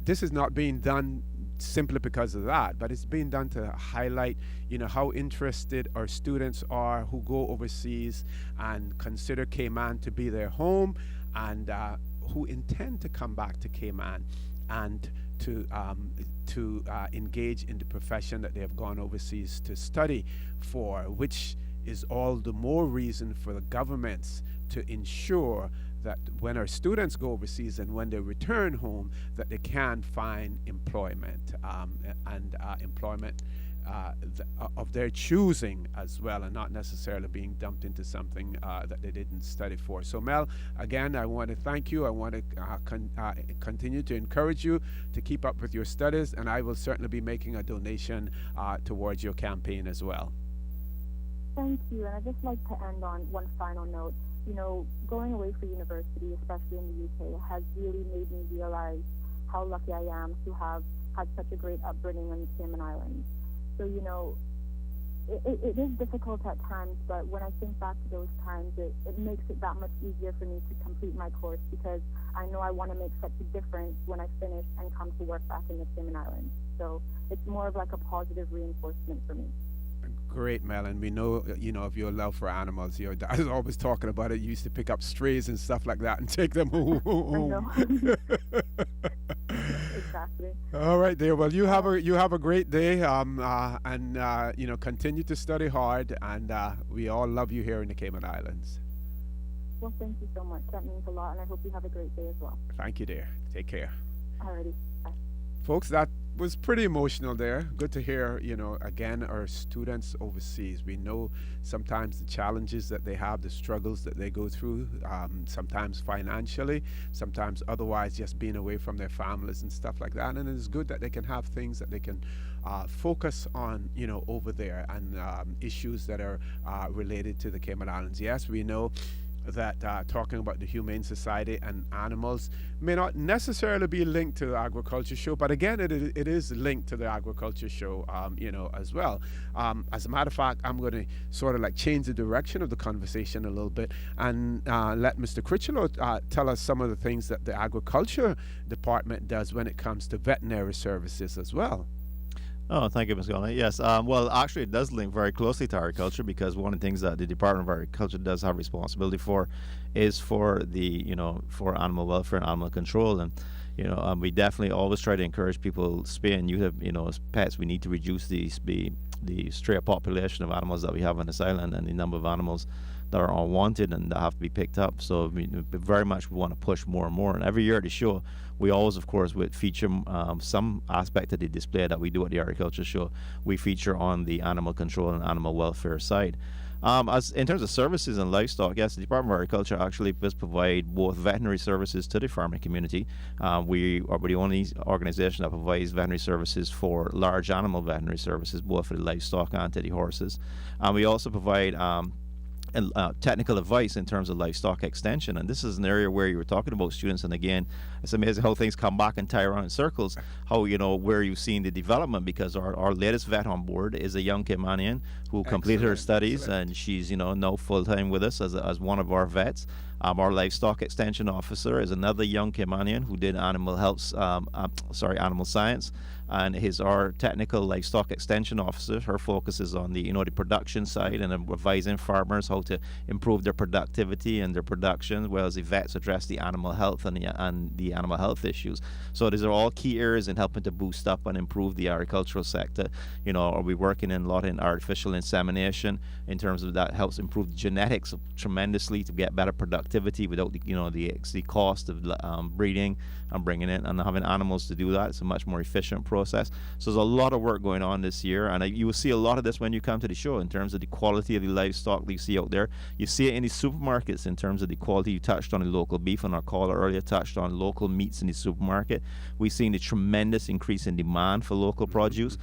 this is not being done simply because of that, but it's being done to highlight, how interested our students are who go overseas and consider Cayman to be their home, and who intend to come back to Cayman and to engage in the profession that they have gone overseas to study for, which is all the more reason for the governments to ensure that when our students go overseas and when they return home, that they can find employment, and employment of their choosing as well, and not necessarily being dumped into something that they didn't study for. So Mel, again, I want to thank you. I want to continue to encourage you to keep up with your studies, and I will certainly be making a donation towards your campaign as well. Thank you, and I'd just like to end on one final note. Going away for university, especially in the UK, has really made me realize how lucky I am to have had such a great upbringing on the Cayman Islands. So, it is difficult at times, but when I think back to those times, it makes it that much easier for me to complete my course, because I know I want to make such a difference when I finish and come to work back in the Cayman Islands. So it's more of like a positive reinforcement for me. Great, Mel, and we know, of your love for animals. Your dad is always talking about it. You used to pick up strays and stuff like that and take them home. I know. Exactly. All right, dear. Well, you have a great day, and continue to study hard. And we all love you here in the Cayman Islands. Well, thank you so much. That means a lot, and I hope you have a great day as well. Thank you, dear. Take care. Alrighty. Bye. Folks, that was pretty emotional there. Good to hear, again, our students overseas. We know sometimes the challenges that they have, the struggles that they go through, sometimes financially, sometimes otherwise just being away from their families and stuff like that. And it's good that they can have things that they can focus on, over there, and issues that are related to the Cayman Islands. Yes, we know that talking about the Humane Society and animals may not necessarily be linked to the agriculture show, but again, it is linked to the agriculture show, as well. As a matter of fact, I'm going to sort of like change the direction of the conversation a little bit and let Mr. Critchlow tell us some of the things that the agriculture department does when it comes to veterinary services as well. Oh, thank you, Ms. Gonney. Yes, well, actually, it does link very closely to agriculture, because one of the things that the Department of Agriculture does have responsibility for is for for animal welfare and animal control. And, we definitely always try to encourage people spay and neuter, as pets. We need to reduce the stray population of animals that we have on this island, and the number of animals that are unwanted and that have to be picked up. So we very much want to push more and more. And every year at the show, we always, of course, would feature some aspect of the display that we do at the agriculture show. We feature on the animal control and animal welfare side. As in terms of services and livestock, yes, the Department of Agriculture actually does provide both veterinary services to the farming community. We are the only organisation that provides veterinary services for large animal veterinary services, both for the livestock and to the horses. And we also provide technical advice in terms of livestock extension. And this is an area where you were talking about students, and again, it's amazing how things come back and tie around in circles, how, where you've seen the development, because our latest vet on board is a young Caymanian who completed her studies, and she's, now full-time with us as one of our vets. Our livestock extension officer is another young Caymanian who did animal science, and he's our technical livestock extension officer. Her focus is on the production side and advising farmers how to improve their productivity and their production, whereas the vets address the animal health and the animal health issues. So these are all key areas in helping to boost up and improve the agricultural sector. Are we working a lot in artificial insemination in terms of that helps improve the genetics tremendously to get better productivity without the cost of breeding and bringing in and having animals to do that. It's a much more efficient process. So there's a lot of work going on this year, and you will see a lot of this when you come to the show in terms of the quality of the livestock that you see out there. You see it in the supermarkets in terms of the quality. You touched on the local beef, and our caller earlier touched on local meats in the supermarket. We've seen the tremendous increase in demand for local produce.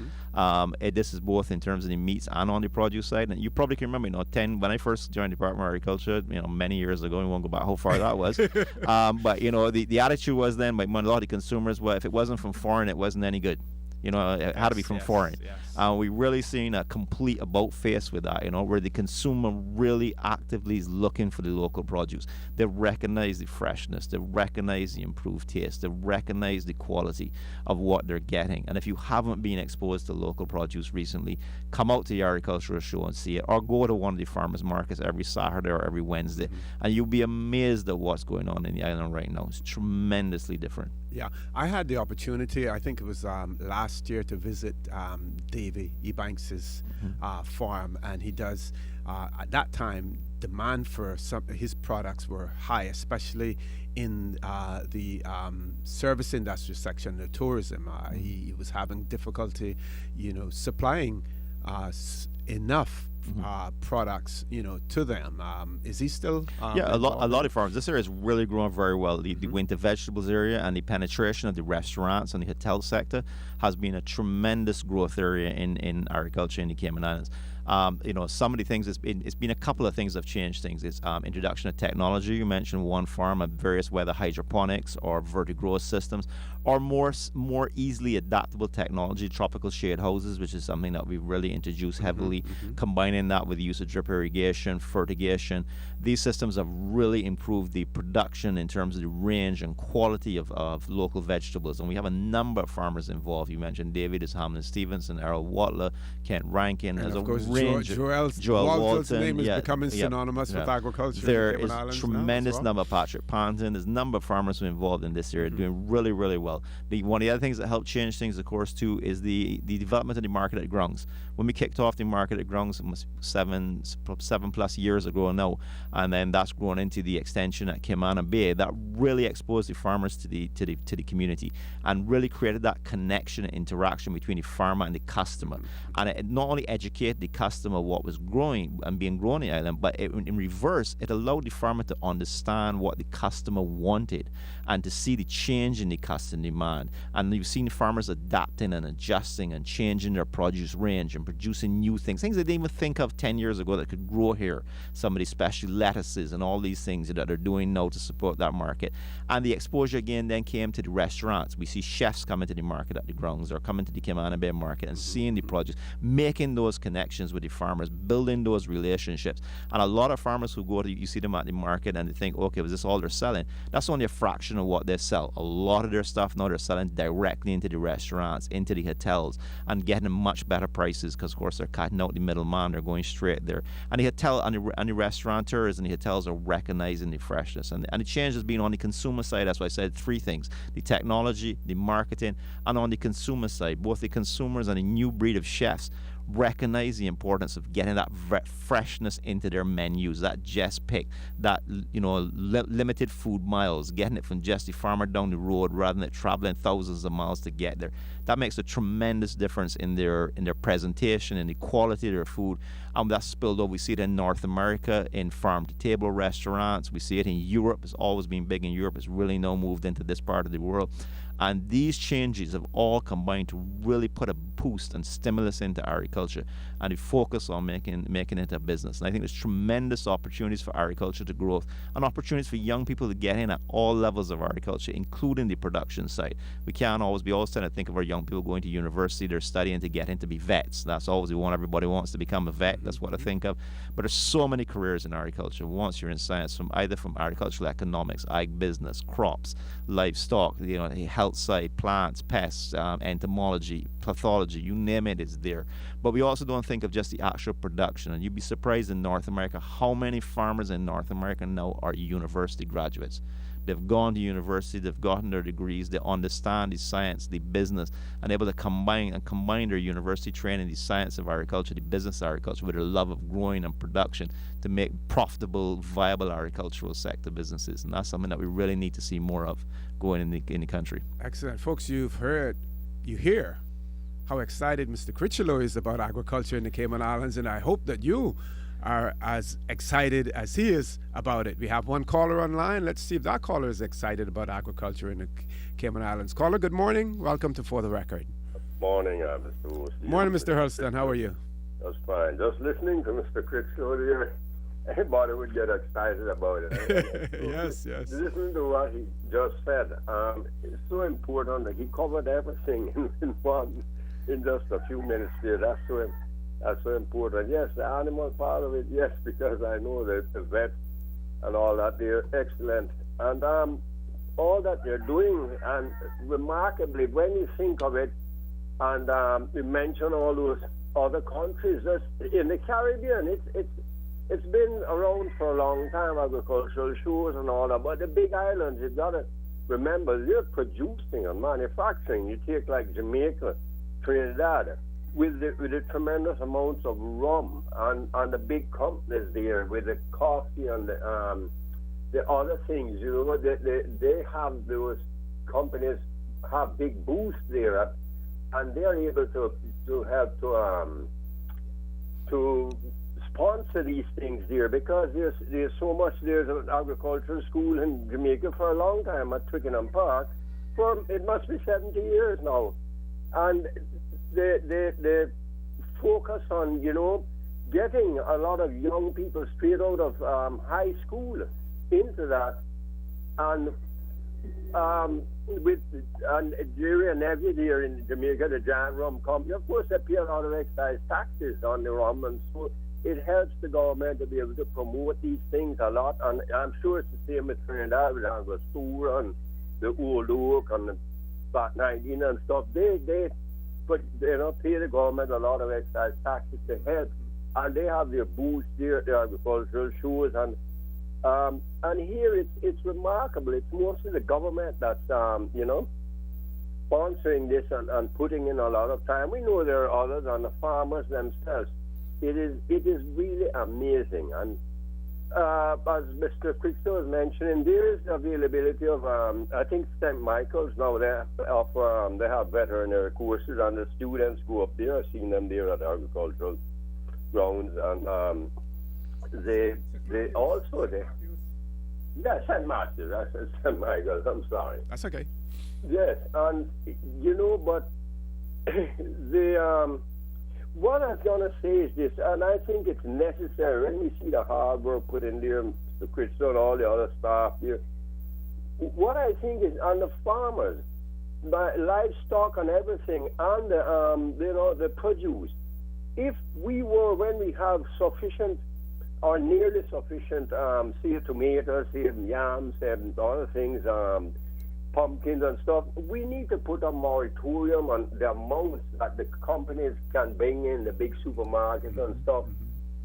This is both in terms of the meats and on the produce side. And you probably can remember, when I first joined the Department of Agriculture, many years ago, we won't go back how far that was. But the attitude was then by a lot of the consumers, well, if it wasn't from foreign, it wasn't any good. It had to be from foreign. Yes. We really seen a complete about face with that, where the consumer really actively is looking for the local produce. They recognize the freshness, they recognize the improved taste, they recognize the quality of what they're getting. And if you haven't been exposed to local produce recently, come out to the agricultural show and see it, or go to one of the farmers markets every Saturday or every Wednesday, and you'll be amazed at what's going on in the island right now. It's tremendously different. Yeah, I had the opportunity, I think it was last year, to visit Davy Ebanks's farm, and he does, at that time, demand for his products were high, especially in the service industry section, the tourism. He was having difficulty, supplying enough products, to them. Is he still? A lot of farms. This area is really growing very well. The winter vegetables area and the penetration of the restaurants and the hotel sector has been a tremendous growth area in agriculture in the Cayman Islands. Some of the things, it's been a couple of things that have changed things. It's introduction of technology. You mentioned one farm of various, whether hydroponics or vertical systems, or more easily adaptable technology, tropical shade houses, which is something that we've really introduced heavily, combining that with the use of drip irrigation, fertigation. These systems have really improved the production in terms of the range and quality of local vegetables. And we have a number of farmers involved. You mentioned David, is Hamlin Stevenson, Errol Watler, Kent Rankin. And there's of course, Joel Walton's Walton, name is becoming synonymous with agriculture. There is a tremendous number. Patrick Panton, there's a number of farmers who are involved in this area, doing really, really well. One of the other things that helped change things, of course, too, is the development of the market at Grungs. When we kicked off the market at Grungs, almost 7+ years ago now, and then that's grown into the extension at Cayman Bay, that really exposed the farmers to the community and really created that connection and interaction between the farmer and the customer. And it not only educated the customer what was growing and being grown in the island, but in reverse, it allowed the farmer to understand what the customer wanted and to see the change in the customer demand. And you've seen farmers adapting and adjusting and changing their produce range and producing new things they didn't even think of 10 years ago that could grow here. Some of the special lettuces and all these things that they're doing now to support that market. And the exposure again then came to the restaurants. We see chefs coming to the market at the Grungs or coming to the Cayman Bay market and seeing the produce, making those connections with the farmers, building those relationships. And a lot of farmers who go to, you see them at the market and they think, okay, was this all they're selling? That's only a fraction of what they sell. A lot of their stuff now they're selling directly into the restaurants, into the hotels, and getting much better prices because, of course, they're cutting out the middleman. They're going straight there. And the hotel and the restaurateurs and the hotels are recognizing the freshness. And the change has been on the consumer side. That's why I said three things: the technology, the marketing, and on the consumer side, both the consumers and a new breed of chefs recognize the importance of getting that freshness into their menus, that just pick, that limited food miles, getting it from just the farmer down the road rather than it traveling thousands of miles to get there. That makes a tremendous difference in their presentation and the quality of their food. And that's spilled over. We see it in North America in farm-to-table restaurants. We see it in Europe. It's always been big in Europe. It's really now moved into this part of the world. And these changes have all combined to really put a boost and stimulus into agriculture, and to focus on making it a business. And I think there's tremendous opportunities for agriculture to grow, and opportunities for young people to get in at all levels of agriculture, including the production side. We always trying to think of our young people going to university, they're studying to get in to be vets. That's always everybody wants to become a vet. That's what I think of. But there's so many careers in agriculture once you're in science, from agricultural economics, ag business, crops, livestock, the health side, plants, pests, entomology, pathology, you name it, is there. But we also don't think of just the actual production. And you'd be surprised in North America how many farmers in North America now are university graduates. They've gone to university, they've gotten their degrees, they understand the science, the business, and able to combine their university training, the science of agriculture, the business of agriculture, with their love of growing and production to make profitable, viable agricultural sector businesses. And that's something that we really need to see more of going in the country. Excellent. Folks, you hear how excited Mr. Critchlow is about agriculture in the Cayman Islands, and I hope that you are as excited as he is about it. We have one caller online. Let's see if that caller is excited about agriculture in the Cayman Islands. Caller, good morning. Welcome to For the Record. Morning, Mr. Wood. Morning, Mr. Hurlston. How are you? That's fine. Just listening to Mr. Critchlow here, anybody would get excited about it. Yes. Listening to what he just said, it's so important that he covered everything in just a few minutes there. That's so important. Yes, the animal part of it, yes, because I know that the vets and all that, they're excellent. And all that they're doing, and remarkably, when you think of it, and we mention all those other countries, in the Caribbean, it's been around for a long time, agricultural shows and all that, but the big islands, you've got to remember, they're producing and manufacturing. You take like Jamaica, Trinidad, with the tremendous amounts of rum and the big companies there with the coffee and the other things, they have, those companies have big booths there, and they're able to help to sponsor these things there, because there's so much. There's an agricultural school in Jamaica for a long time at Twickenham Park, for it must be 70 years now, and they focus on getting a lot of young people straight out of high school into that, and during every year in Jamaica, the giant rum company, of course, they pay a lot of excise taxes on the rum, and so it helps the government to be able to promote these things a lot. And I'm sure it's the same with Trinidad, with Angostura and the Old Oak and the Fat 19 and stuff. They pay the government a lot of excise taxes to help, and they have their booths there, the agricultural shows, and here it's remarkable. It's mostly the government that's sponsoring this and putting in a lot of time. We know there are others, and the farmers themselves. It is really amazing. And as Mr. Critchlow was mentioning, there is availability of I think St. Michael's now they have veterinary courses, and the students go up there. I've seen them there at agricultural grounds, and they St. Matthews, I said St. Michael's, I'm sorry. That's okay. Yes, and but what I'm going to say is this, and I think it's necessary when we see the hard work put in there, Mr. Critchlow and all the other staff here. What I think is, on the farmers, by livestock and everything, and the produce, if when we have sufficient or nearly sufficient, say tomatoes, say yams, and other things, pumpkins and stuff, we need to put a moratorium on the amounts that the companies can bring in, the big supermarkets and stuff.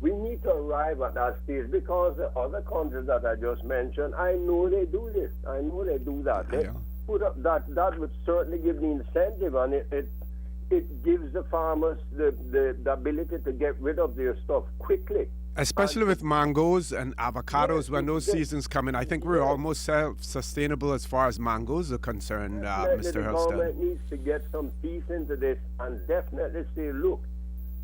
We need to arrive at that stage, because the other countries that I just mentioned, I know they do this. I know they do that. They put up that would certainly give the incentive, and it gives the farmers the ability to get rid of their stuff quickly. Especially with mangoes and avocados, when those seasons come in. I think we're almost self-sustainable as far as mangoes are concerned, Mr. Hurlston. The government needs to get some teeth into this and definitely say, look,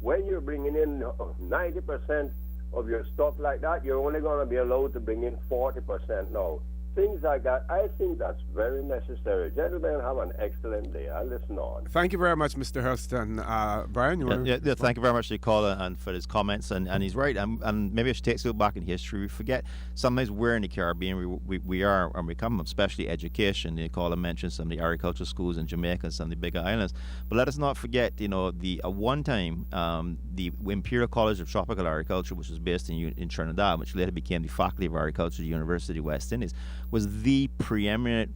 when you're bringing in 90% of your stuff like that, you're only going to be allowed to bring in 40% now. things like that. I think that's very necessary. Gentlemen, have an excellent day. I listen on. Thank you very much, Mr. Hurston. Brian, you want Yeah, thank you very much for the call and for his comments. And he's right. And maybe I should take us a look back in history. We forget sometimes we're in the Caribbean. We are, and we come from especially education. The caller mentioned some of the agricultural schools in Jamaica and some of the bigger islands. But let us not forget, the one time the Imperial College of Tropical Agriculture, which was based in Trinidad, which later became the Faculty of Agriculture at the University of West Indies, was the preeminent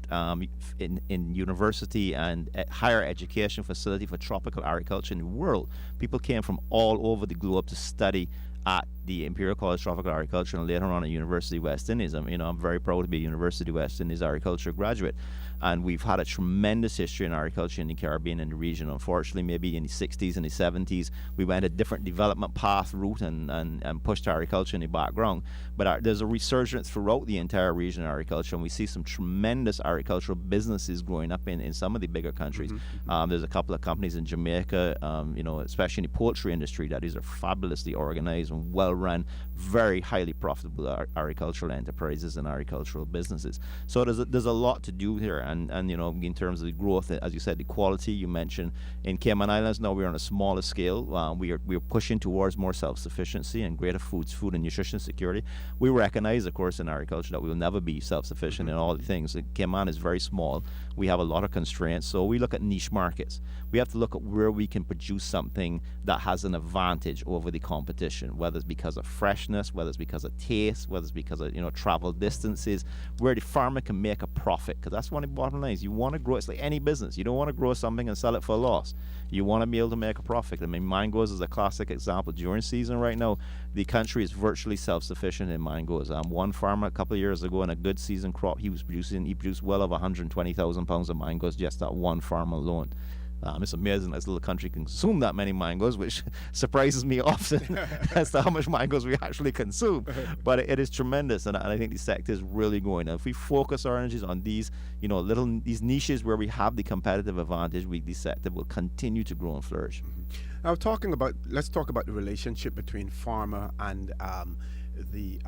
in university and higher education facility for tropical agriculture in the world. People came from all over the globe to study at the Imperial College of Tropical Agriculture and later on at University of West Indies. I'm very proud to be a University of West Indies agriculture graduate. And we've had a tremendous history in agriculture in the Caribbean and the region. Unfortunately, maybe in the 60s and the 70s, we went a different development path route and pushed agriculture in the background. But there's a resurgence throughout the entire region of agriculture, and we see some tremendous agricultural businesses growing up in some of the bigger countries. There's a couple of companies in Jamaica, especially in the poultry industry, that these are fabulously organized and well-run, very highly profitable agricultural enterprises and agricultural businesses. So there's a lot to do here. And in terms of the growth, as you said, the quality you mentioned in Cayman Islands, now we're on a smaller scale. We are pushing towards more self-sufficiency and greater food and nutrition security. We recognize, of course, in agriculture that we will never be self-sufficient in all the things. Cayman is very small. We have a lot of constraints, so we look at niche markets. We have to look at where we can produce something that has an advantage over the competition, whether it's because of freshness, whether it's because of taste, whether it's because of travel distances, where the farmer can make a profit. Because that's one of the bottom lines. You want to grow. It's like any business. You don't want to grow something and sell it for a loss. You want to be able to make a profit. I mean, mangoes is a classic example. During season right now, the country is virtually self-sufficient in mangoes. One farmer a couple of years ago in a good season crop, he produced well over 120,000 pounds of mangoes just that one farm alone. It's amazing this little country can consume that many mangoes, which surprises me often as to how much mangoes we actually consume. But it is tremendous, and I think the sector is really growing. And if we focus our energies on these, these niches where we have the competitive advantage, the sector will continue to grow and flourish. Now, let's talk about the relationship between farmer and the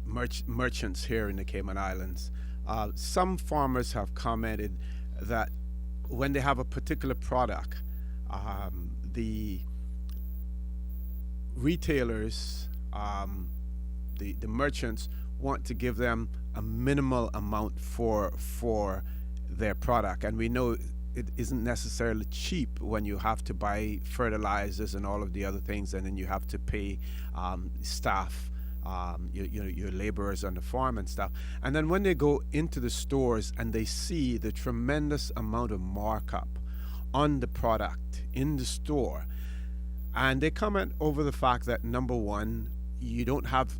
merchants here in the Cayman Islands. Some farmers have commented that when they have a particular product, the retailers, the merchants want to give them a minimal amount for their product. And we know it isn't necessarily cheap when you have to buy fertilizers and all of the other things, and then you have to pay staff, your laborers on the farm and stuff. And then when they go into the stores and they see the tremendous amount of markup on the product in the store, and they comment over the fact that, number one, you don't have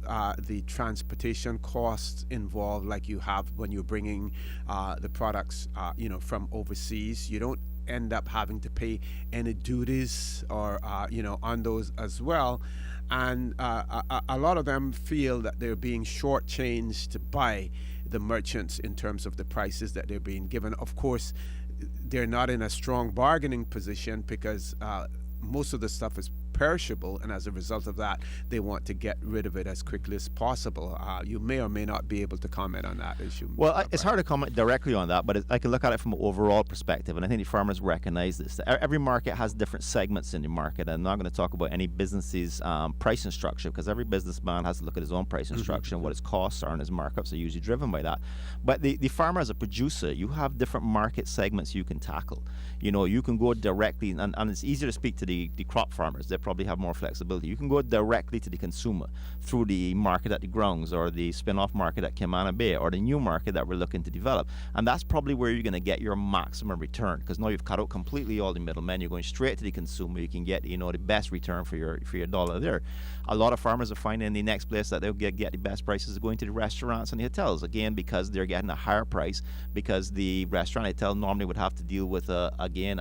the transportation costs involved like you have when you're bringing the products from overseas. You don't end up having to pay any duties or on those as well. And a lot of them feel that they're being shortchanged by the merchants in terms of the prices that they're being given. Of course, they're not in a strong bargaining position because most of the stuff is perishable, and as a result of that, they want to get rid of it as quickly as possible. You may or may not be able to comment on that issue. Well, it's hard to comment directly on that, but I can look at it from an overall perspective, and I think the farmers recognize this. Every market has different segments in the market. I'm not going to talk about any business's pricing structure, because every businessman has to look at his own pricing structure and what his costs are, and his markups are usually driven by that. But the farmer, as a producer, you have different market segments you can tackle. You can go directly, and it's easier to speak to the crop farmers. They probably have more flexibility. You can go directly to the consumer through the market at the grounds, or the spin-off market at Cayman Bay, or the new market that we're looking to develop. And that's probably where you're going to get your maximum return, because now you've cut out completely all the middlemen. You're going straight to the consumer. You can get the best return for your dollar there. A lot of farmers are finding the next place that they'll get the best prices is going to the restaurants and the hotels, again, because they're getting a higher price, because the restaurant hotel normally would have to deal with a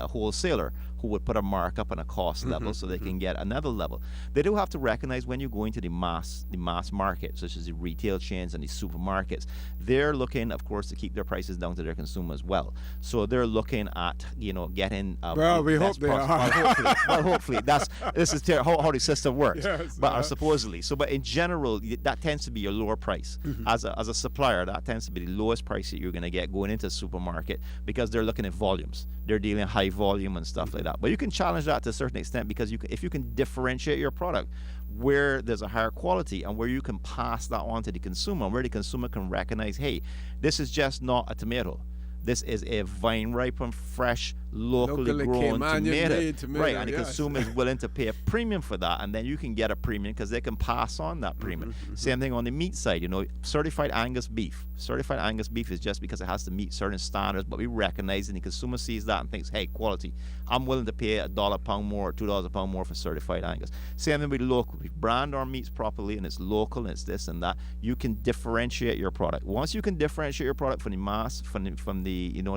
wholesaler who would put a markup on a cost level so they can get another level. They do have to recognize when you go into the mass market, such as the retail chains and the supermarkets, they're looking, of course, to keep their prices down to their consumer as well. So they're looking at, getting well, we hope they are. Hopefully, this is how the system works. Yes, but supposedly, but in general, that tends to be your lower price. As a supplier, that tends to be the lowest price that you're going to get going into a supermarket, because they're looking at volumes. They're dealing high volume and stuff like that. But you can challenge that to a certain extent, because if you can differentiate your product where there's a higher quality and where you can pass that on to the consumer, where the consumer can recognize, hey, this is just not a tomato. This is a vine ripened, fresh, locally grown tomato. Right, and the consumer is willing to pay a premium for that, and then you can get a premium because they can pass on that premium. Same thing on the meat side, certified Angus beef. Certified Angus beef is just because it has to meet certain standards, but we recognize, and the consumer sees that and thinks, hey, quality. I'm willing to pay $1 a pound more or $2 a pound more for certified Angus. Same thing with local. We brand our meats properly, and it's local, and it's this and that. You can differentiate your product. Once you can differentiate your product from the mass, from the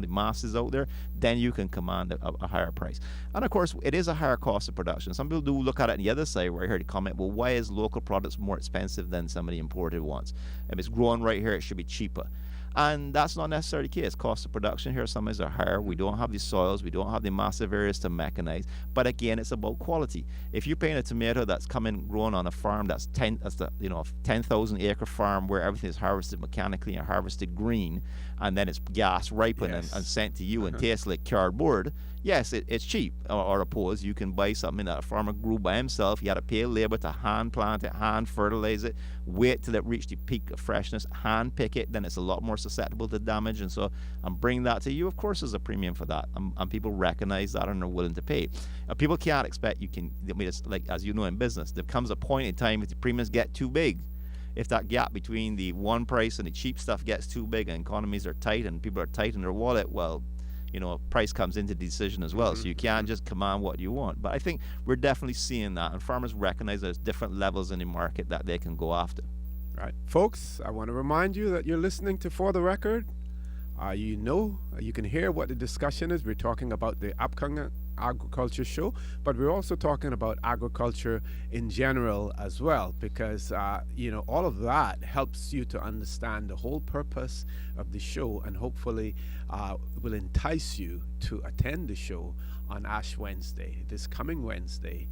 masses out there, then you can command a higher price. And of course, it is a higher cost of production. Some people do look at it on the other side, where I heard the comment, well, why is local products more expensive than some of the imported ones? If it's grown right here, it should be cheaper. And that's not necessarily the case. Cost of production here sometimes are higher. We don't have the soils. We don't have the massive areas to mechanize. But again, it's about quality. If you're paying a tomato that's grown on a farm that's 10,000 acre farm where everything is harvested mechanically and harvested green, and then it's gas ripened and sent to you and tastes like cardboard, yes, it's cheap. Or opposed, you can buy something that a farmer grew by himself. You had to pay labor to hand plant it, hand fertilize it, wait till it reached the peak of freshness, hand pick it, then it's a lot more susceptible to damage. And so I'm bringing that to you. Of course, there's a premium for that, and people recognize that and are willing to pay. People can't expect it's like, as you know, in business, there comes a point in time if the premiums get too big. If that gap between the one price and the cheap stuff gets too big and economies are tight and people are tight in their wallet, well, price comes into the decision as well. So you can't just command what you want. But I think we're definitely seeing that, and farmers recognize there's different levels in the market that they can go after. Right. Folks, I want to remind you that you're listening to For the Record. You can hear what the discussion is. We're talking about the upcoming agriculture show, but we're also talking about agriculture in general as well, because all of that helps you to understand the whole purpose of the show, and hopefully will entice you to attend the show on Ash Wednesday, this coming Wednesday,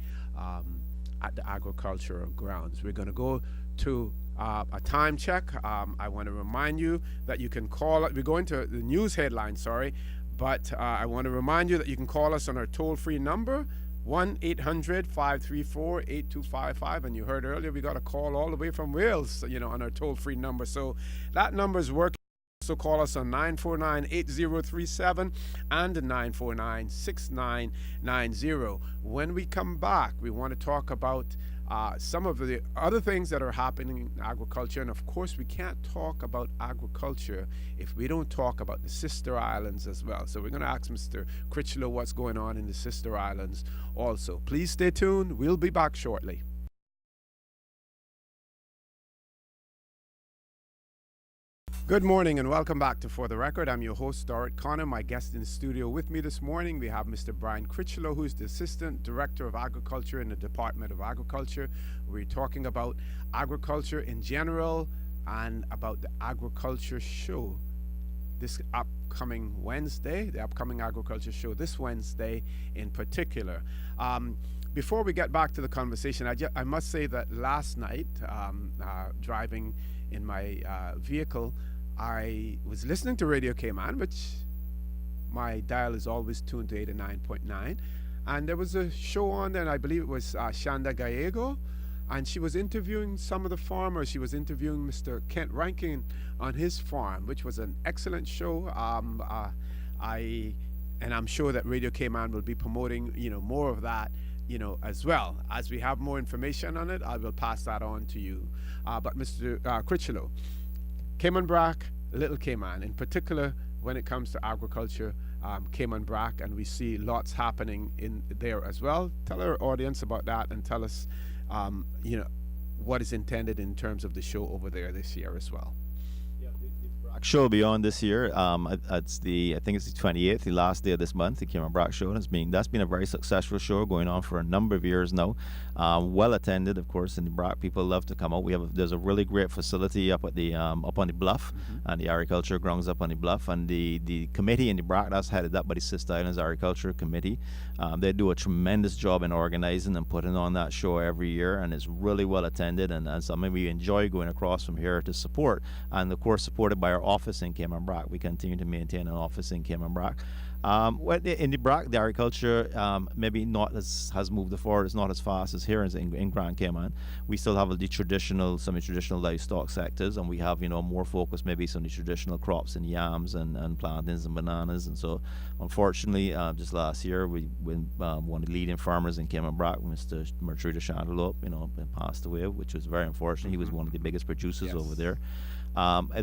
at the agricultural grounds. We're going to go to a time check. I want to remind you that you can call. We're going to the news headline, but I want to remind you that you can call us on our toll-free number, 1-800-534-8255. And you heard earlier we got a call all the way from Wales, on our toll-free number. So that number is working. So call us on 949-8037 and 949-6990. When we come back, we want to talk about some of the other things that are happening in agriculture. And of course, we can't talk about agriculture if we don't talk about the sister islands as well. So we're going to ask Mr. Critchlow what's going on in the sister islands also. Please stay tuned. We'll be back shortly. Good morning and welcome back to For the Record. I'm your host, Dorrit Connor. My guest in the studio with me this morning, we have Mr. Brian Critchlow, who's the Assistant Director of Agriculture in the Department of Agriculture. We're talking about agriculture in general and about the agriculture show this upcoming Wednesday, the upcoming agriculture show this Wednesday in particular. Before we get back to the conversation, I must say that last night, driving in my vehicle, I was listening to Radio Cayman, which my dial is always tuned to 89.9, and there was a show on there, and I believe it was Shanda Gallego, and she was interviewing some of the farmers. She was interviewing Mr. Kent Rankin on his farm, which was an excellent show. And I'm sure that Radio Cayman will be promoting, more of that, as well. As we have more information on it, I will pass that on to you. But Mr. Critchlow, Cayman Brac, Little Cayman, in particular when it comes to agriculture, Cayman Brac, and we see lots happening in there as well. Tell our audience about that and tell us, what is intended in terms of the show over there this year as well. Yeah, the Show will be on this year. It's I think it's the 28th, the last day of this month, the Cayman Brock Show, and that's been a very successful show going on for a number of years now. Well attended, of course, and the Brock people love to come out. There's a really great facility up at the up on the bluff, and the agriculture grounds up on the bluff, and the committee in the Brock that's headed up by the Sister Islands Agriculture Committee. They do a tremendous job in organizing and putting on that show every year, and it's really well attended, and something we enjoy going across from here to support, and of course supported by our office in Cayman Brock. We continue to maintain an office in Cayman Brock. In the Brock, the agriculture maybe not has moved forward. It's not as fast as here in Grand Cayman. We still have some of the traditional livestock sectors, and we have more focus maybe on the traditional crops and yams and plantains and bananas. And so, unfortunately, just last year one of the leading farmers in Cayman Brock, Mr. Mertrude Chantelope, passed away, which was very unfortunate. He was one of the biggest producers over there.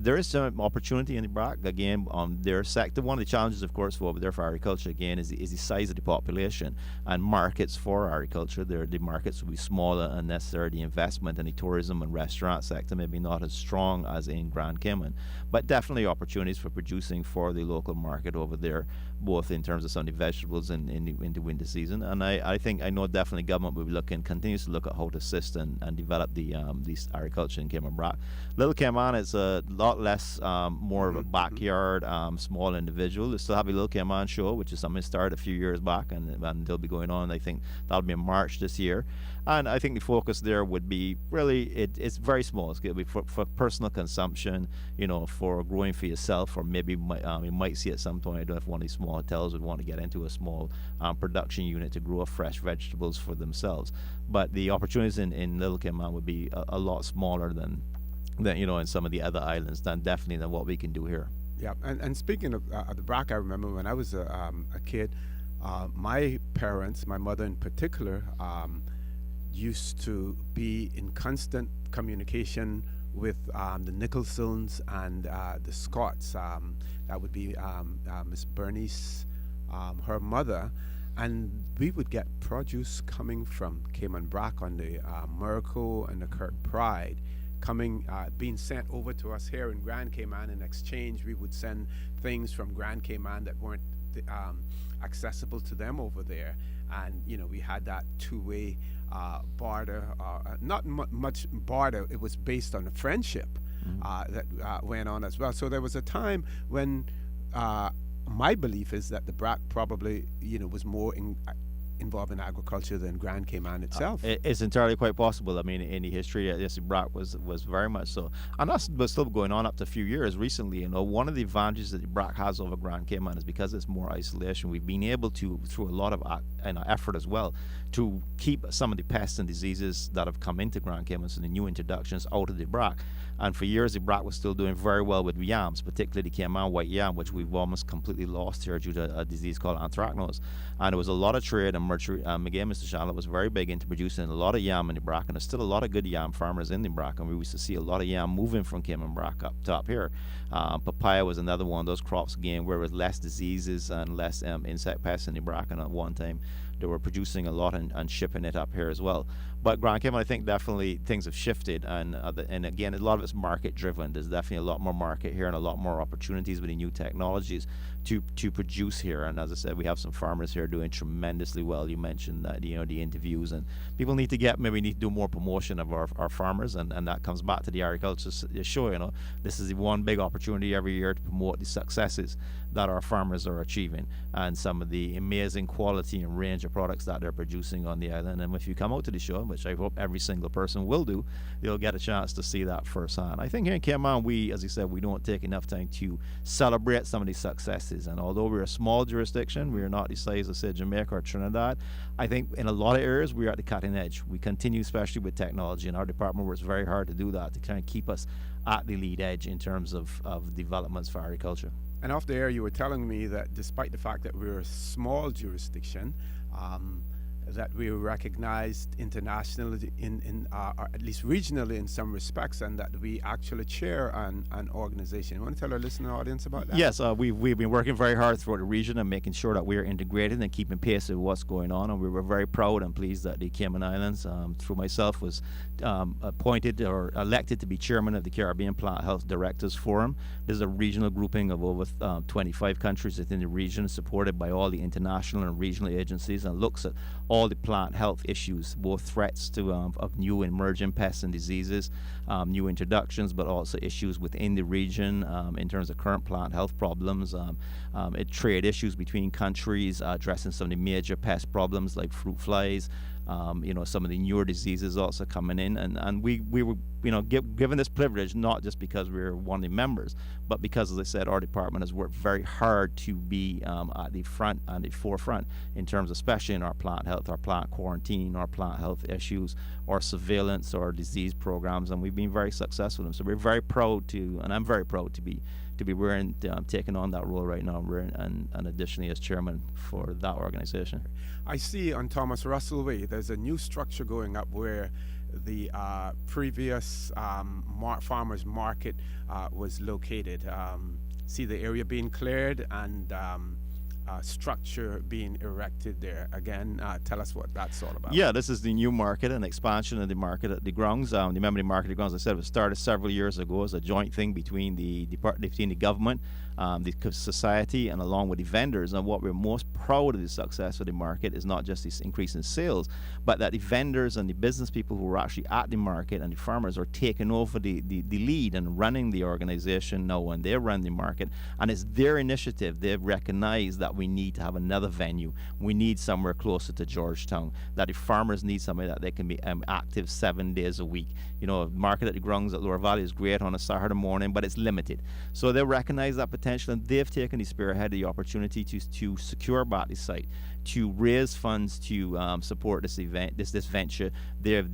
There is some opportunity in the Brock again on their sector. One of the challenges, of course, for over there for agriculture again is the size of the population and markets for agriculture. The markets will be smaller, and necessarily the investment in the tourism and restaurant sector maybe not as strong as in Grand Cayman, but definitely opportunities for producing for the local market over there, both in terms of some of the vegetables in the winter season. And I know definitely government will be continues to look at how to assist and develop these agriculture in Cayman Brock. Little Cayman is a lot less, more of a backyard, small individual. They still have a Little Cayman show, which is something that started a few years back, and they'll be going on. I think that'll be in March this year. And I think the focus there would be really, it's very small. It's going to be for personal consumption, for growing for yourself, or maybe you might see at some point, I don't know if one of these small hotels would want to get into a small production unit to grow fresh vegetables for themselves. But the opportunities in Little Cayman would be a lot smaller than in some of the other islands, definitely than what we can do here. Yeah, and speaking of the Brock, I remember when I was a kid, my parents, my mother in particular, used to be in constant communication with the Nicholsons and the Scotts. That would be Miss Bernice, her mother, and we would get produce coming from Cayman Brock on the Murco and the Kirk Pride, being sent over to us here in Grand Cayman. In exchange, we would send things from Grand Cayman that weren't accessible to them over there, and we had that two-way barter, not much barter. It was based on a friendship that went on as well. So there was a time when my belief is that the Brock probably was more involved in agriculture than Grand Cayman itself. It's entirely quite possible. I mean, in the history, yes, Brock was very much so, and that's still going on up to a few years recently. One of the advantages that Brock has over Grand Cayman is because it's more isolation. We've been able to, through a lot of effort as well, to keep some of the pests and diseases that have come into Grand Cayman, so the new introductions, out of the Brock. And for years, the Brock was still doing very well with yams, particularly the Cayman white yam, which we've almost completely lost here due to a disease called anthracnose. And there was a lot of trade, and again, Mr. Charlotte was very big into producing a lot of yam in the Brock, and there's still a lot of good yam farmers in the Brock, and we used to see a lot of yam moving from Cayman Brock up top here. Papaya was another one of those crops, again, where there was less diseases and less insect pests in the Brock, and at one time they were producing a lot and shipping it up here as well. But Grand Cayman, I think definitely things have shifted, and again, a lot of it's market driven. There's definitely a lot more market here and a lot more opportunities with the new technologies to produce here. And as I said, we have some farmers here doing tremendously well. You mentioned that the interviews, and people need to do more promotion of our farmers, and that comes back to the agriculture show. This is the one big opportunity every year to promote the successes that our farmers are achieving and some of the amazing quality and range of products that they're producing on the island. And if you come out to the show, which I hope every single person will do, they'll get a chance to see that firsthand. I think here in Cayman, as I said, we don't take enough time to celebrate some of these successes. And although we're a small jurisdiction, we're not the size of, say, Jamaica or Trinidad, I think in a lot of areas we're at the cutting edge. We continue, especially with technology, and our department works very hard to do that, to try and keep us at the lead edge in terms of developments for agriculture. And off the air, you were telling me that despite the fact that we're a small jurisdiction, that we are recognized internationally or at least regionally in some respects, and that we actually chair an organization. You want to tell our listener audience about that? Yes, we've been working very hard throughout the region and making sure that we're integrated and keeping pace with what's going on. And we were very proud and pleased that the Cayman Islands, through myself, was appointed or elected to be chairman of the Caribbean Plant Health Directors Forum. This is a regional grouping of over 25 countries within the region, supported by all the international and regional agencies, and looks at all the plant health issues, both threats to of new emerging pests and diseases, new introductions, but also issues within the region in terms of current plant health problems, trade issues between countries, addressing some of the major pest problems like fruit flies, some of the newer diseases also coming in, and we were given this privilege not just because we were one of the members, but because, as I said, our department has worked very hard to be at the front and the forefront in terms, especially in our plant health, our plant quarantine, our plant health issues, our surveillance, our disease programs, and we've been very successful in them. So we're very proud to, and I'm very proud to be wearing taking on that role right now, and additionally as chairman for that organization. I see on Thomas Russell Way there's a new structure going up where the previous farmers market was located. See the area being cleared and structure being erected there. Again, tell us what that's all about. Yeah, this is the new market and expansion of the market at the grounds. Remember, the market at the grounds, I said, was started several years ago as a joint thing between the government, the society, and along with the vendors. And what we're most proud of the success of the market is not just this increase in sales, but that the vendors and the business people who are actually at the market and the farmers are taking over the lead and running the organization now, and they run the market. And it's their initiative. They've recognized that we need to have another venue. We need somewhere closer to Georgetown, that the farmers need somewhere that they can be active 7 days a week. Market at the grounds at Lower Valley is great on a Saturday morning, but it's limited. So they recognize that potential, and they've taken the spearhead of the opportunity to secure back the site, to raise funds to support this event, this venture. They've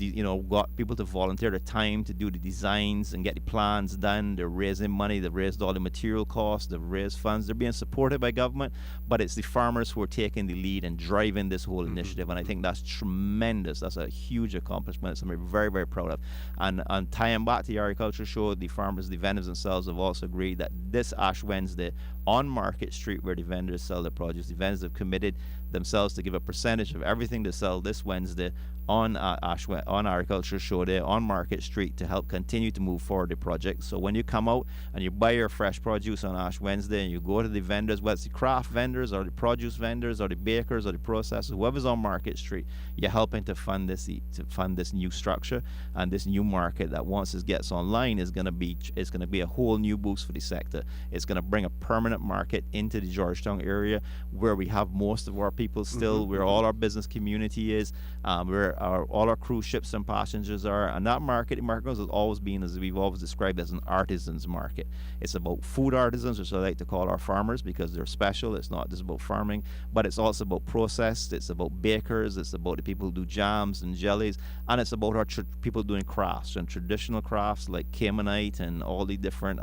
got people to volunteer their time to do the designs and get the plans done. They're raising money. They've raised all the material costs. They've raised funds. They're being supported by government, but it's the farmers who are taking the lead and driving this whole initiative. And I think that's tremendous. That's a huge accomplishment. It's something we're very, very proud of. And tying back to the agriculture show, the farmers, the vendors themselves have also agreed that this Ash Wednesday on Market Street, where the vendors sell their produce, the vendors have committed themselves to give a percentage of everything they sell this Wednesday on Agriculture Show Day on Market Street to help continue to move forward the project. So when you come out and you buy your fresh produce on Ash Wednesday and you go to the vendors, whether it's the craft vendors or the produce vendors or the bakers or the processors, whoever's on Market Street, you're helping to fund this new structure and this new market that once it gets online is going to be a whole new boost for the sector. It's going to bring a permanent market into the Georgetown area where we have most of our people still, where all our business community is, where all our cruise ships and passengers are. And that market, the market has always been, as we've always described, as an artisans market. It's about food artisans, which I like to call our farmers because they're special. It's not just about farming, but it's also about processed. It's about bakers. It's about the people who do jams and jellies, and it's about our people doing crafts and traditional crafts like Caymanite and all the different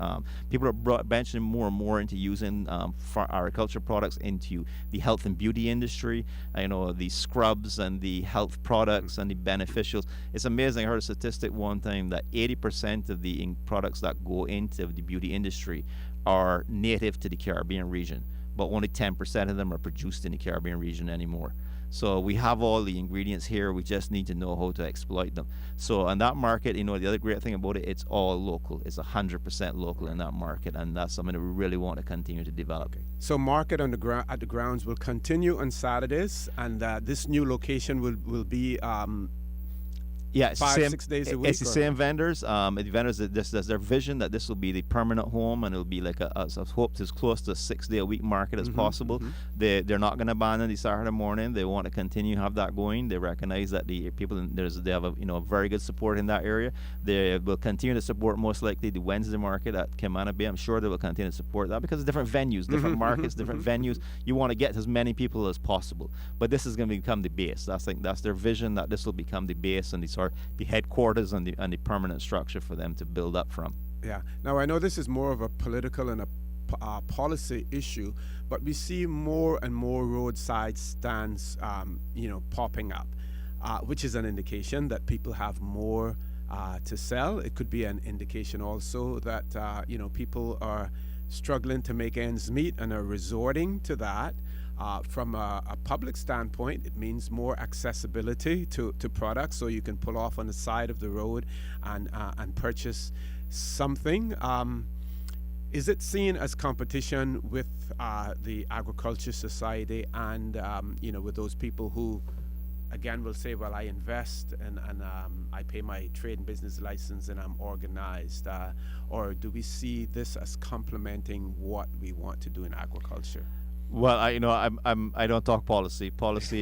people are venturing more and more into using agriculture products into the health and beauty industry. The scrubs and the health products and the beneficials. It's amazing. I heard a statistic one time that 80% of the products that go into the beauty industry are native to the Caribbean region, but only 10% of them are produced in the Caribbean region anymore. So we have all the ingredients here. We just need to know how to exploit them. So in that market, the other great thing about it, it's all local. It's 100% local in that market, and that's something that we really want to continue to develop. So market at the grounds will continue on Saturdays, and this new location will be it's 6 days a week. It's the same vendors. The vendors, that's their vision that this will be the permanent home, and it'll be like I hope as close to a 6 day a week market as possible. They're not going to abandon the Saturday morning. They want to continue to have that going. They recognize that the people they have a very good support in that area. They will continue to support most likely the Wednesday market at Cayman Bay. I'm sure they will continue to support that because it's different venues, different markets, different venues. You want to get as many people as possible, but this is going to become the base. That's their vision, that this will become the base and the headquarters and the permanent structure for them to build up from. Yeah. Now I know this is more of a political and a policy issue, but we see more and more roadside stands, popping up, which is an indication that people have more to sell. It could be an indication also that people are struggling to make ends meet and are resorting to that. From a public standpoint, it means more accessibility to products, so you can pull off on the side of the road and purchase something. Is it seen as competition with the Agriculture Society and with those people who, again, will say, well, I invest and I pay my trade and business license and I'm organized, or do we see this as complementing what we want to do in agriculture? Well, I don't talk policy.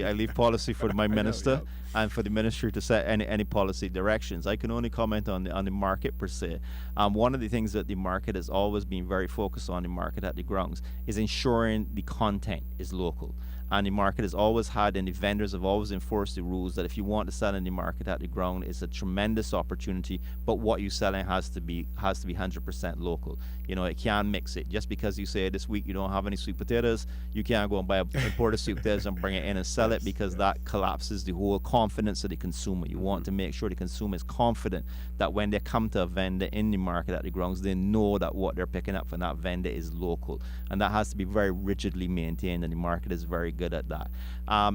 I leave policy for my minister and for the ministry to set any policy directions. I can only comment on the market per se. One of the things that the market has always been very focused on, the market at the grounds, is ensuring the content is local. And the market has always had, and the vendors have always enforced the rules that if you want to sell in the market at the ground, it's a tremendous opportunity, but what you're selling has to be 100% local. It can't mix it. Just because you say this week you don't have any sweet potatoes, you can't go and buy imported sweet potatoes and bring it in and sell it, because that collapses the whole confidence of the consumer. You want to make sure the consumer is confident that when they come to a vendor in the market at the grounds, they know that what they're picking up from that vendor is local, and that has to be very rigidly maintained, and the market is very good at that.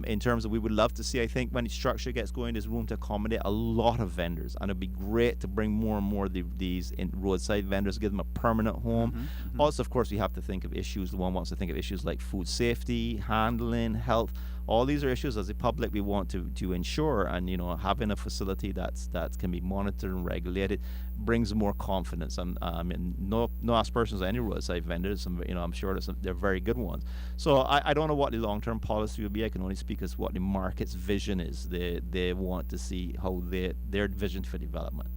In terms of, we would love to see, I think when the structure gets going, there's room to accommodate a lot of vendors, and it'd be great to bring more and more of these roadside vendors, give them a permanent home. Also, of course, we have to think of issues. The one wants to think of issues like food safety, handling, health. All these are issues as a public we want to ensure, and having a facility that can be monitored and regulated brings more confidence. No aspersions on any roadside vendors. I'm sure they're very good ones. So I don't know what the long-term policy will be. I can only speak as what the market's vision is. They want to see how their vision for development.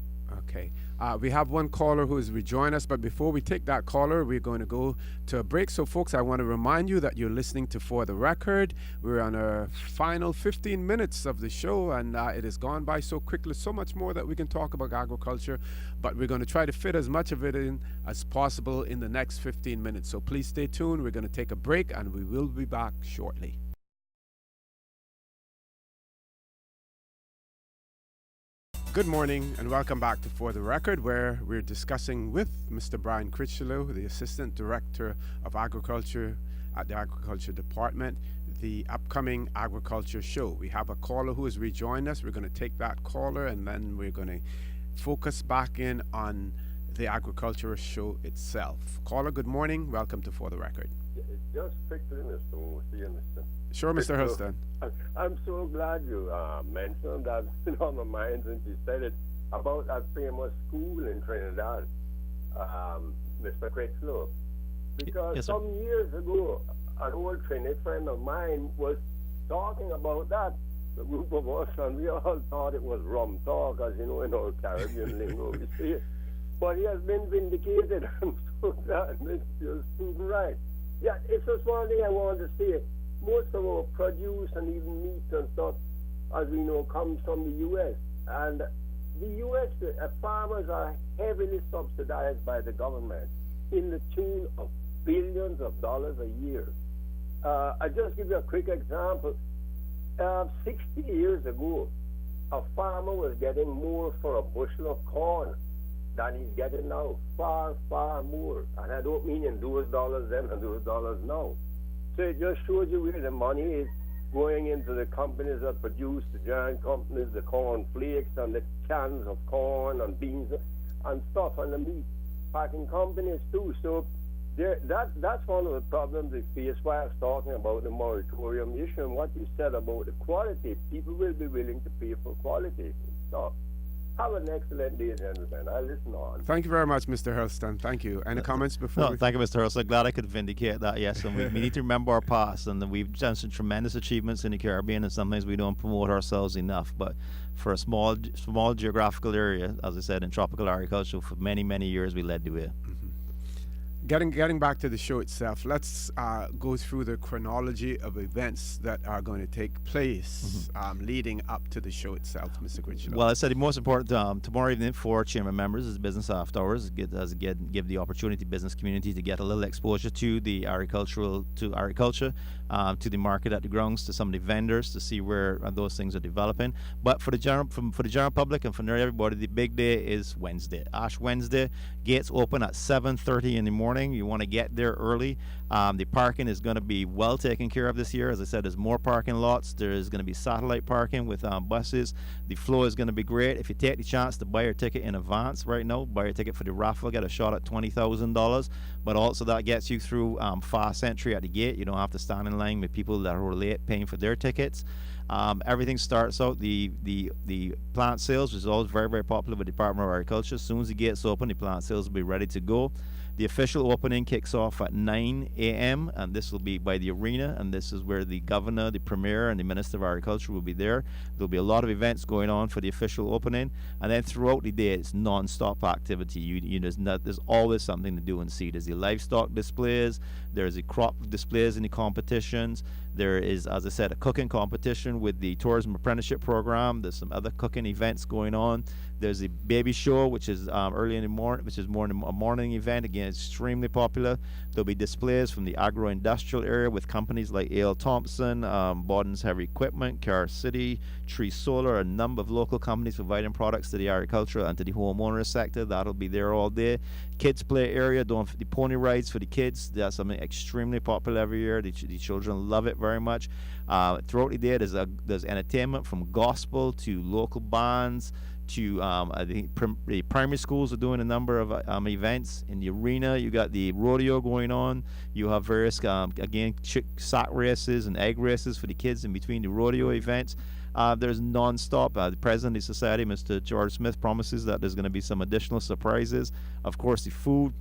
Okay. We have one caller who has rejoined us, but before we take that caller, we're going to go to a break. So, folks, I want to remind you that you're listening to For the Record. We're on our final 15 minutes of the show, and it has gone by so quickly. So much more that we can talk about agriculture, but we're going to try to fit as much of it in as possible in the next 15 minutes. So please stay tuned. We're going to take a break, and we will be back shortly. Good morning and welcome back to For the Record, where we're discussing with Mr. Brian Critchlow, the Assistant Director of Agriculture at the Agriculture Department, the upcoming Agriculture Show. We have a caller who has rejoined us. We're going to take that caller and then we're going to focus back in on the Agriculture Show itself. Caller, good morning. Welcome to For the Record. Just quickly, Mr. Sure, Mr. Hurlston. I'm so glad you mentioned that on my mind since you said it about that famous school in Trinidad, Mr. Critchlow. Because yes, some years ago, an old Trinidad friend of mine was talking about that. The group of us, and we all thought it was rum talk, as in our Caribbean lingo, we see it. But he has been vindicated. I'm so glad, Mr. Student Right. Yeah, it's just one thing I wanted to say. Most of our produce and even meat and stuff, as we know, comes from the U.S. And the U.S. Farmers are heavily subsidized by the government in the tune of billions of dollars a year. I'll just give you a quick example. 60 years ago, a farmer was getting more for a bushel of corn than he's getting now. Far, far more. And I don't mean in those dollars then and those dollars now. So it just shows you where the money is going into the companies that produce, the giant companies, the corn flakes and the cans of corn and beans and stuff, and the meat packing companies too. So that's one of the problems we face. Why I was talking about the moratorium issue and what you said about the quality. People will be willing to pay for quality stuff. Have an excellent day, gentlemen. I'll listen on. Thank you very much, Mr. Hurlston. Thank you. Any comments before? No, thank you, Mr. Hurlston. Glad I could vindicate that, yes. And we need to remember our past, and we've done some tremendous achievements in the Caribbean, and sometimes we don't promote ourselves enough. But for a small geographical area, as I said, in tropical agriculture, for many, many years, we led the way. getting back to the show itself, let's go through the chronology of events that are going to take place leading up to the show itself, Mr. Critchlow. Well, I said the most important tomorrow evening for Chamber members is business after hours. Give the opportunity business community to get a little exposure to the agriculture, to the market at the grounds, to some of the vendors, to see where those things are developing. But for the general public and for everybody, the big day is Wednesday, Ash Wednesday. Gates open at 7:30 in the morning. You want to get there early. The parking is going to be well taken care of this year. As I said, there's more parking lots. There is going to be satellite parking with buses. The flow is going to be great. If you take the chance to buy your ticket in advance right now, buy your ticket for the raffle, get a shot at $20,000. But also that gets you through fast entry at the gate. You don't have to stand in line with people that are late paying for their tickets. Everything starts out, the plant sales, which is always very, very popular with the Department of Agriculture. As soon as the gates open, the plant sales will be ready to go. The official opening kicks off at 9 a.m. and this will be by the arena, and this is where the governor, the premier, and the minister of agriculture will be there. There'll be a lot of events going on for the official opening, and then throughout the day it's non-stop activity. There's always something to do and see. There's the livestock displays, there's the crop displays in the competitions. There is, as I said, a cooking competition with the tourism apprenticeship program. There's some other cooking events going on. There's a baby show, which is early in the morning, which is more a morning event. Again, extremely popular. There'll be displays from the agro-industrial area with companies like A.L. Thompson, Bawden's Heavy Equipment, Car City, Tree Solar, a number of local companies providing products to the agricultural and to the homeowner sector. That'll be there all day. Kids play area, the pony rides for the kids. That's something extremely popular every year. The children love it very much. Throughout the day, there's entertainment from gospel to local bands to I think the primary schools are doing a number of events. In the arena, you got the rodeo going on. You have various again sack races and egg races for the kids in between the rodeo events. There's non-stop. The president of the society, Mr. George Smith, promises that there's going to be some additional surprises. Of course, the food.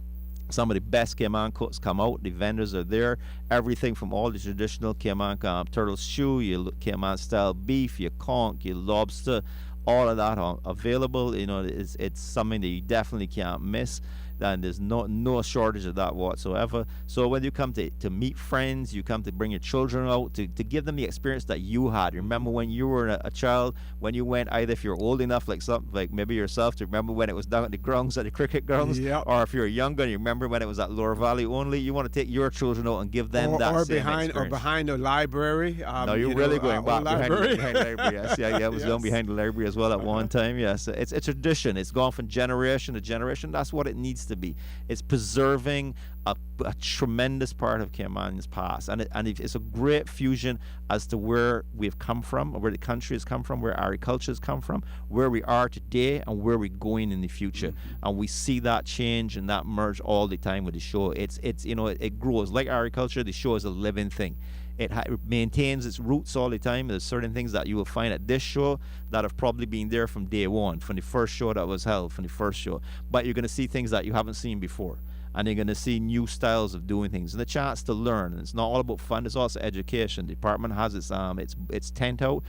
Some of the best Cayman cooks come out. The vendors are there. Everything from all the traditional Cayman turtle stew, your Cayman style beef, your conch, your lobster, all of that are available. It's something that you definitely can't miss. And there's no shortage of that whatsoever. So when you come to meet friends, you come to bring your children out to give them the experience that you had. Remember when you were a child, when you went, either if you're old enough like maybe yourself to remember when it was down at the grounds, at the cricket grounds, or if you're younger and you remember when it was at Lower Valley only, you want to take your children out and give them that same experience. Or behind a library. No, you're really going back behind the library. Yes, it was down behind the library as well at one time. Yes, it's a tradition. It's gone from generation to generation. That's what it needs to be. It's preserving a tremendous part of Cayman's past, and it's a great fusion as to where we've come from, where the country has come from, where agriculture has come from, where we are today, and where we're going in the future. And we see that change and that merge all the time with the show. It grows like agriculture. The show is a living thing. It maintains its roots all the time. There's certain things that you will find at this show that have probably been there from day one, from the first show that was held, from the first show. But you're going to see things that you haven't seen before. And you're going to see new styles of doing things and a chance to learn. And it's not all about fun, it's also education. The department has its tent out.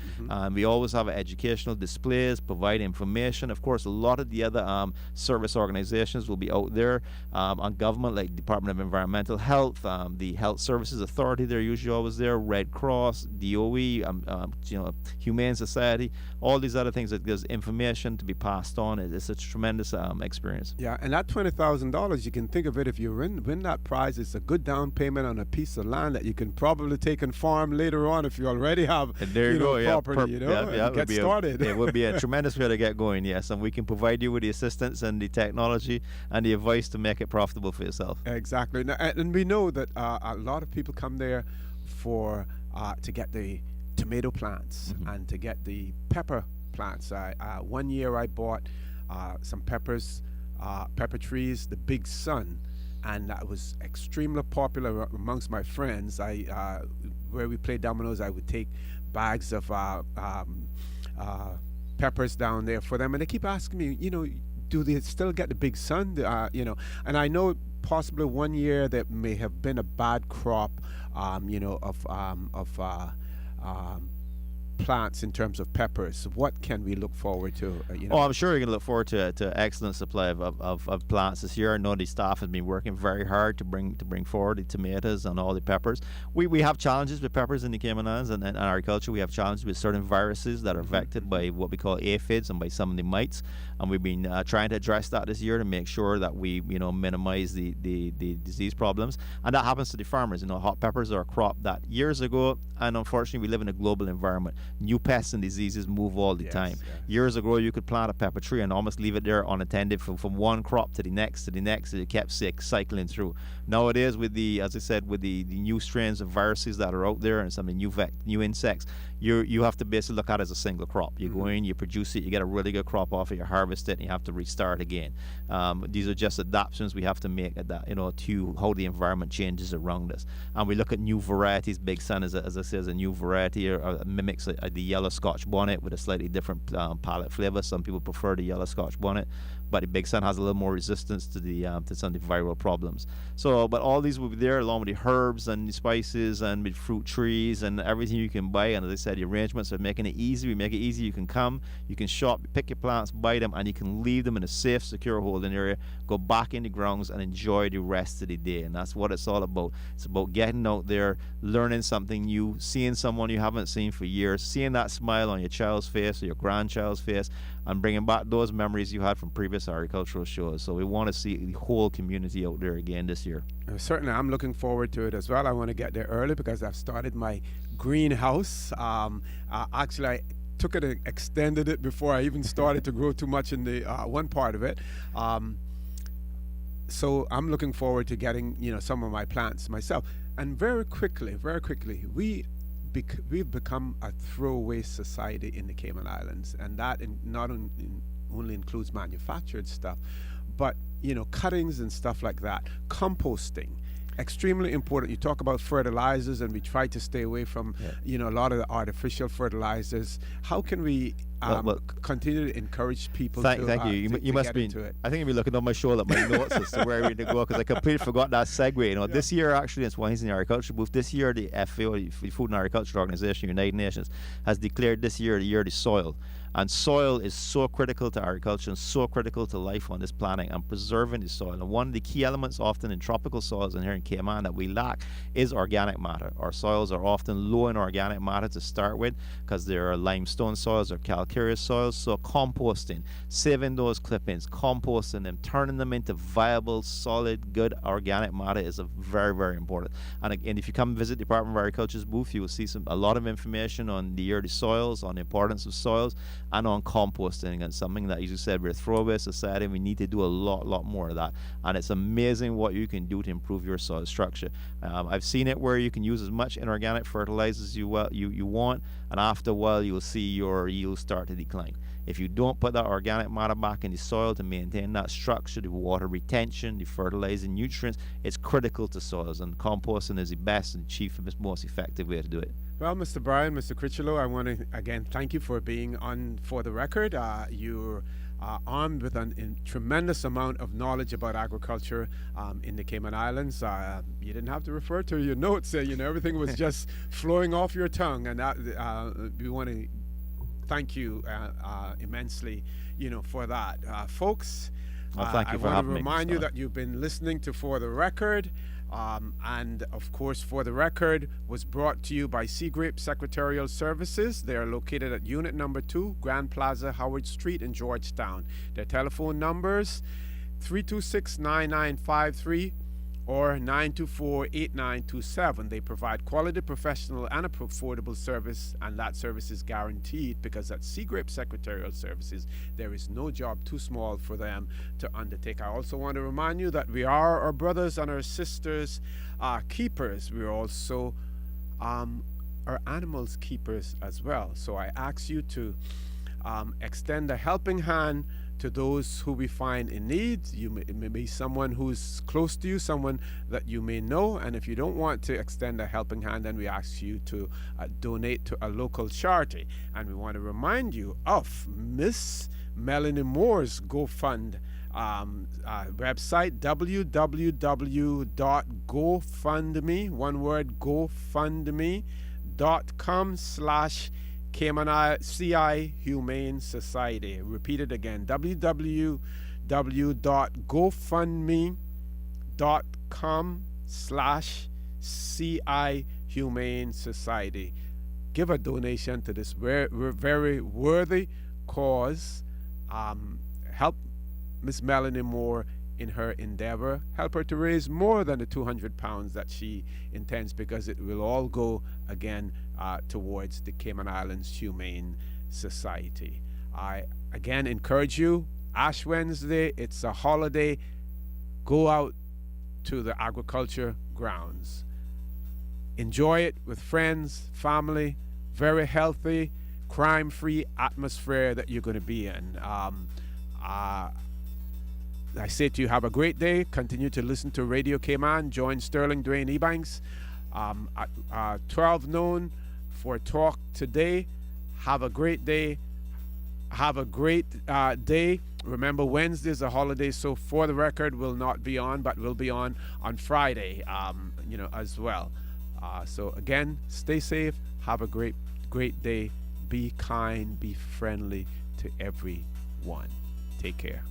We always have educational displays, provide information. Of course, a lot of the other service organizations will be out there on government, like Department of Environmental Health, the Health Services Authority, they're usually always there, Red Cross, DOE, Humane Society, all these other things that gives information to be passed on. It's a tremendous experience. Yeah, and that $20,000, you can think of it, if you win that prize, it's a good down payment on a piece of land that you can probably take and farm later on if you already have property, get started. It would be a tremendous way to get going, yes, and we can provide you with the assistance and the technology and the advice to make it profitable for yourself. Exactly, and we know that a lot of people come there for to get the tomato plants and to get the pepper plants. One year I bought some pepper trees, the Big Sun, and that was extremely popular amongst my friends. Where we played dominoes, I would take bags of peppers down there for them, and they keep asking me, do they still get the Big Sun? And I know possibly one year there may have been a bad crop, of plants in terms of peppers? What can we look forward to? Oh, I'm sure you're going to look forward to excellent supply of plants this year. I know the staff has been working very hard to bring forward the tomatoes and all the peppers. We have challenges with peppers in the Cayman Islands and agriculture. We have challenges with certain viruses that are vectored by what we call aphids and by some of the mites, and we've been trying to address that this year to make sure that we minimize the disease problems. And that happens to the farmers. Hot peppers are a crop that years ago, and unfortunately we live in a global environment. New pests and diseases move all the time. Years ago, you could plant a pepper tree and almost leave it there unattended from one crop to the next to the next. It kept cycling through. Nowadays, with as I said, with the new strains of viruses that are out there and some of the new insects, you have to basically look at it as a single crop. You go in, you produce it, you get a really good crop off it, you harvest it, and you have to restart again. These are just adaptations we have to make at that, to how the environment changes around us. And we look at new varieties. Big Sun, as I say, is a new variety, or mimics the yellow Scotch bonnet with a slightly different palate flavor. Some people prefer the yellow Scotch bonnet, but the Big Sun has a little more resistance to to some of the viral problems. So, but all these will be there along with the herbs and the spices and with fruit trees and everything you can buy. And as I said, the arrangements are making it easy. We make it easy. You can come, you can shop, pick your plants, buy them, and you can leave them in a safe, secure holding area, go back in the grounds and enjoy the rest of the day. And that's what it's all about. It's about getting out there, learning something new, seeing someone you haven't seen for years, seeing that smile on your child's face or your grandchild's face, and bringing back those memories you had from previous agricultural shows. So we want to see the whole community out there again this year. Certainly, I'm looking forward to it as well. I want to get there early because I've started my greenhouse. Actually, I took it and extended it before I even started to grow too much in the one part of it. So I'm looking forward to getting some of my plants myself. And very quickly, we've become a throwaway society in the Cayman Islands, and that only includes manufactured stuff, but cuttings and stuff like that. Composting, extremely important. You talk about fertilizers, and we try to stay away from a lot of the artificial fertilizers. How can we continue to encourage people thank you. You must be. I think you'll be looking on my shoulder at my notes as to where we need to go, because I completely forgot that segue. This year, actually, it's why he's in the agriculture booth. This year, the FAO, the Food and Agriculture Organization, United Nations, has declared this year the year of the soil. And soil is so critical to agriculture and so critical to life on this planet, and preserving the soil. And one of the key elements often in tropical soils and here in Cayman that we lack is organic matter. Our soils are often low in organic matter to start with because there are limestone soils or calcareous soils. So composting, saving those clippings, composting them, turning them into viable, solid, good organic matter is very, very important. And again, if you come visit the Department of Agriculture's booth, you will see a lot of information on the year of the soils, on the importance of soils, and on composting, and something that, as you said, we're a throwaway society, and we need to do a lot more of that. And it's amazing what you can do to improve your soil structure. I've seen it where you can use as much inorganic fertilizers as you want, and after a while you'll see your yields start to decline. If you don't put that organic matter back in the soil to maintain that structure, the water retention, the fertilizing nutrients, it's critical to soils, and composting is the best and chiefest, most effective way to do it. Well, Mr. Brian, Mr. Critchlow, I want to again thank you for being on For the Record. You're armed with a tremendous amount of knowledge about agriculture in the Cayman Islands. You didn't have to refer to your notes. Everything was just flowing off your tongue, and that we want to thank you immensely, for that, folks. Thank you for having me. I want to remind you that you've been listening to For the Record. And of course, For the Record was brought to you by Seagrape Secretarial Services. They are located at Unit Number 2, Grand Plaza, Howard Street in Georgetown. Their telephone numbers 326-9953 or 924-8927. They provide quality, professional, and affordable service, and that service is guaranteed because at Seagrape Secretarial Services, there is no job too small for them to undertake. I also want to remind you that we are our brothers and our sisters keepers. We're also our animals keepers as well. So I ask you to extend a helping hand to those who we find in need. It may be someone who's close to you, someone that you may know, and if you don't want to extend a helping hand, then we ask you to donate to a local charity. And we want to remind you of Miss Melanie Moore's GoFund website, www.gofundme, one word, gofundme.com/KMAI CI Humane Society. Repeat it again, www.gofundme.com/CI Humane Society. Give a donation to this very worthy cause. Help Miss Melanie Moore in her endeavor. Help her to raise more than the £200 that she intends, because it will all go again towards the Cayman Islands Humane Society. I again encourage you, Ash Wednesday, it's a holiday. Go out to the agriculture grounds. Enjoy it with friends, family, very healthy, crime-free atmosphere that you're going to be in. I say to you, have a great day. Continue to listen to Radio Cayman. Join Sterling Dwayne Ebanks at 12 noon for Talk Today. Have a great day. Have a great day. Remember, Wednesday is a holiday, so For the Record will not be on, but will be on Friday, as well. So again, stay safe. Have a great day. Be kind. Be friendly to everyone. Take care.